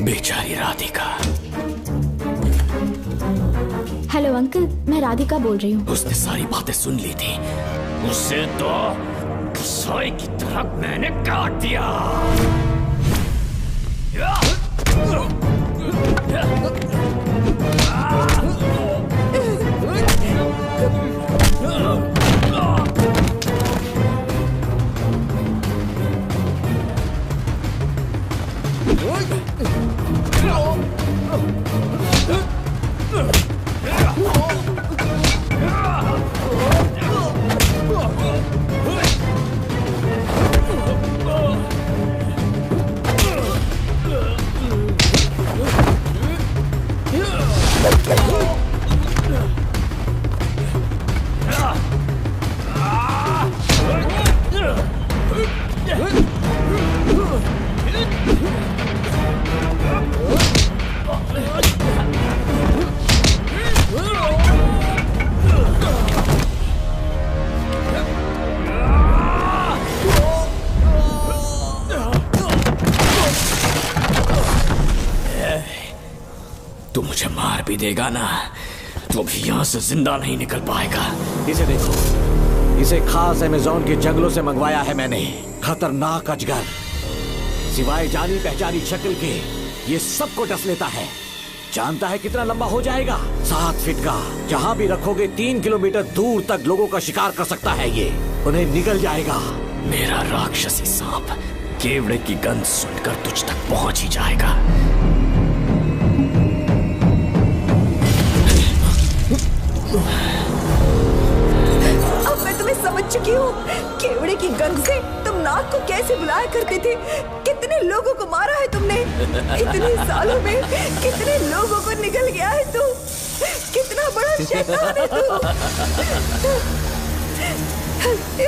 बेचारी राधिका। हेलो अंकल, मैं राधिका बोल रही हूँ। उसने सारी बातें सुन ली थी। उसे तो सोए की तरह मैंने काट दिया। तू मुझे मार भी देगा ना, तो भी यहाँ से जिंदा नहीं निकल पाएगा। इसे देखो, इसे खास अमेज़न के जंगलों से मंगवाया है मैंने। खतरनाक अजगर, सिवाय जानी पहचानी शक्ल के ये सबको डस लेता है। जानता है कितना लंबा हो जाएगा? 7 फीट का। जहाँ भी रखोगे 3 किलोमीटर दूर तक लोगों का शिकार कर सकता है ये। उन्हें निकल जाएगा। मेरा राक्षसी सांप केवड़े की गंध सुनकर तुझ तक पहुंच ही जाएगा। अब मैं तुम्हें समझ चुकी हूँ। केवड़े की गंध से तुम नाग को कैसे बुलाया करते थे। कितने लोगों को मारा है तुमने। इतने सालों में कितने लोगों को निकल गया है तू। कितना बड़ा शैतान है तू।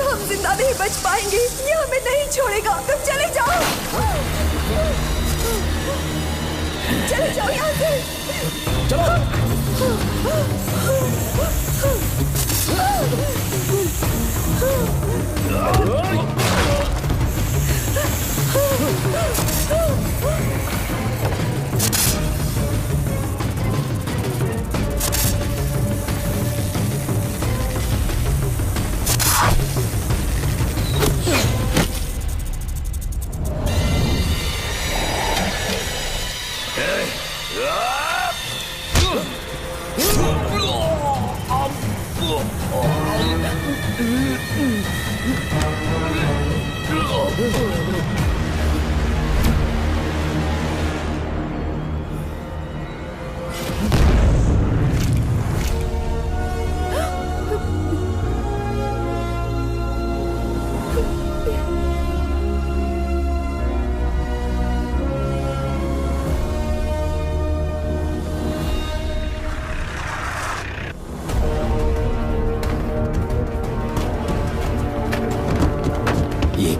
हम जिंदा नहीं बच पाएंगे। ये हमें नहीं छोड़ेगा। तुम चले जाओ, चले जाओ यहाँ से। चलो।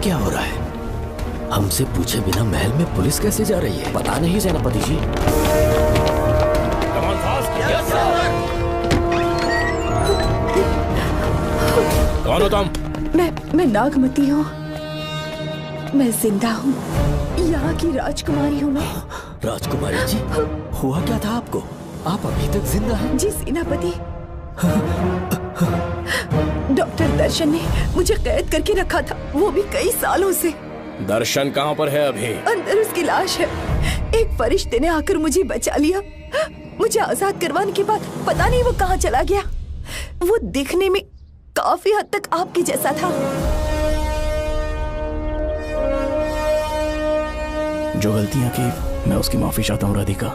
क्या हो रहा है? हमसे पूछे बिना महल में पुलिस कैसे जा रही है? पता नहीं सेनापति जी। कौन हो तुम? मैं नागमती हूँ। मैं जिंदा हूँ। यहाँ की राजकुमारी हूँ मैं। राजकुमारी जी, हुआ क्या था आपको? आप अभी तक जिंदा हैं? जी सेनापति। डॉक्टर दर्शन ने मुझे कैद करके रखा था, वो भी कई सालों से। दर्शन कहाँ पर है अभी? अंदर उसकी लाश है। एक फरिश्ते ने आकर मुझे बचा लिया। मुझे आजाद करवाने के बाद पता नहीं वो कहाँ चला गया। वो दिखने में काफी हद तक आपके जैसा था। जो गलतियां की मैं उसकी माफी चाहता हूँ राधिका।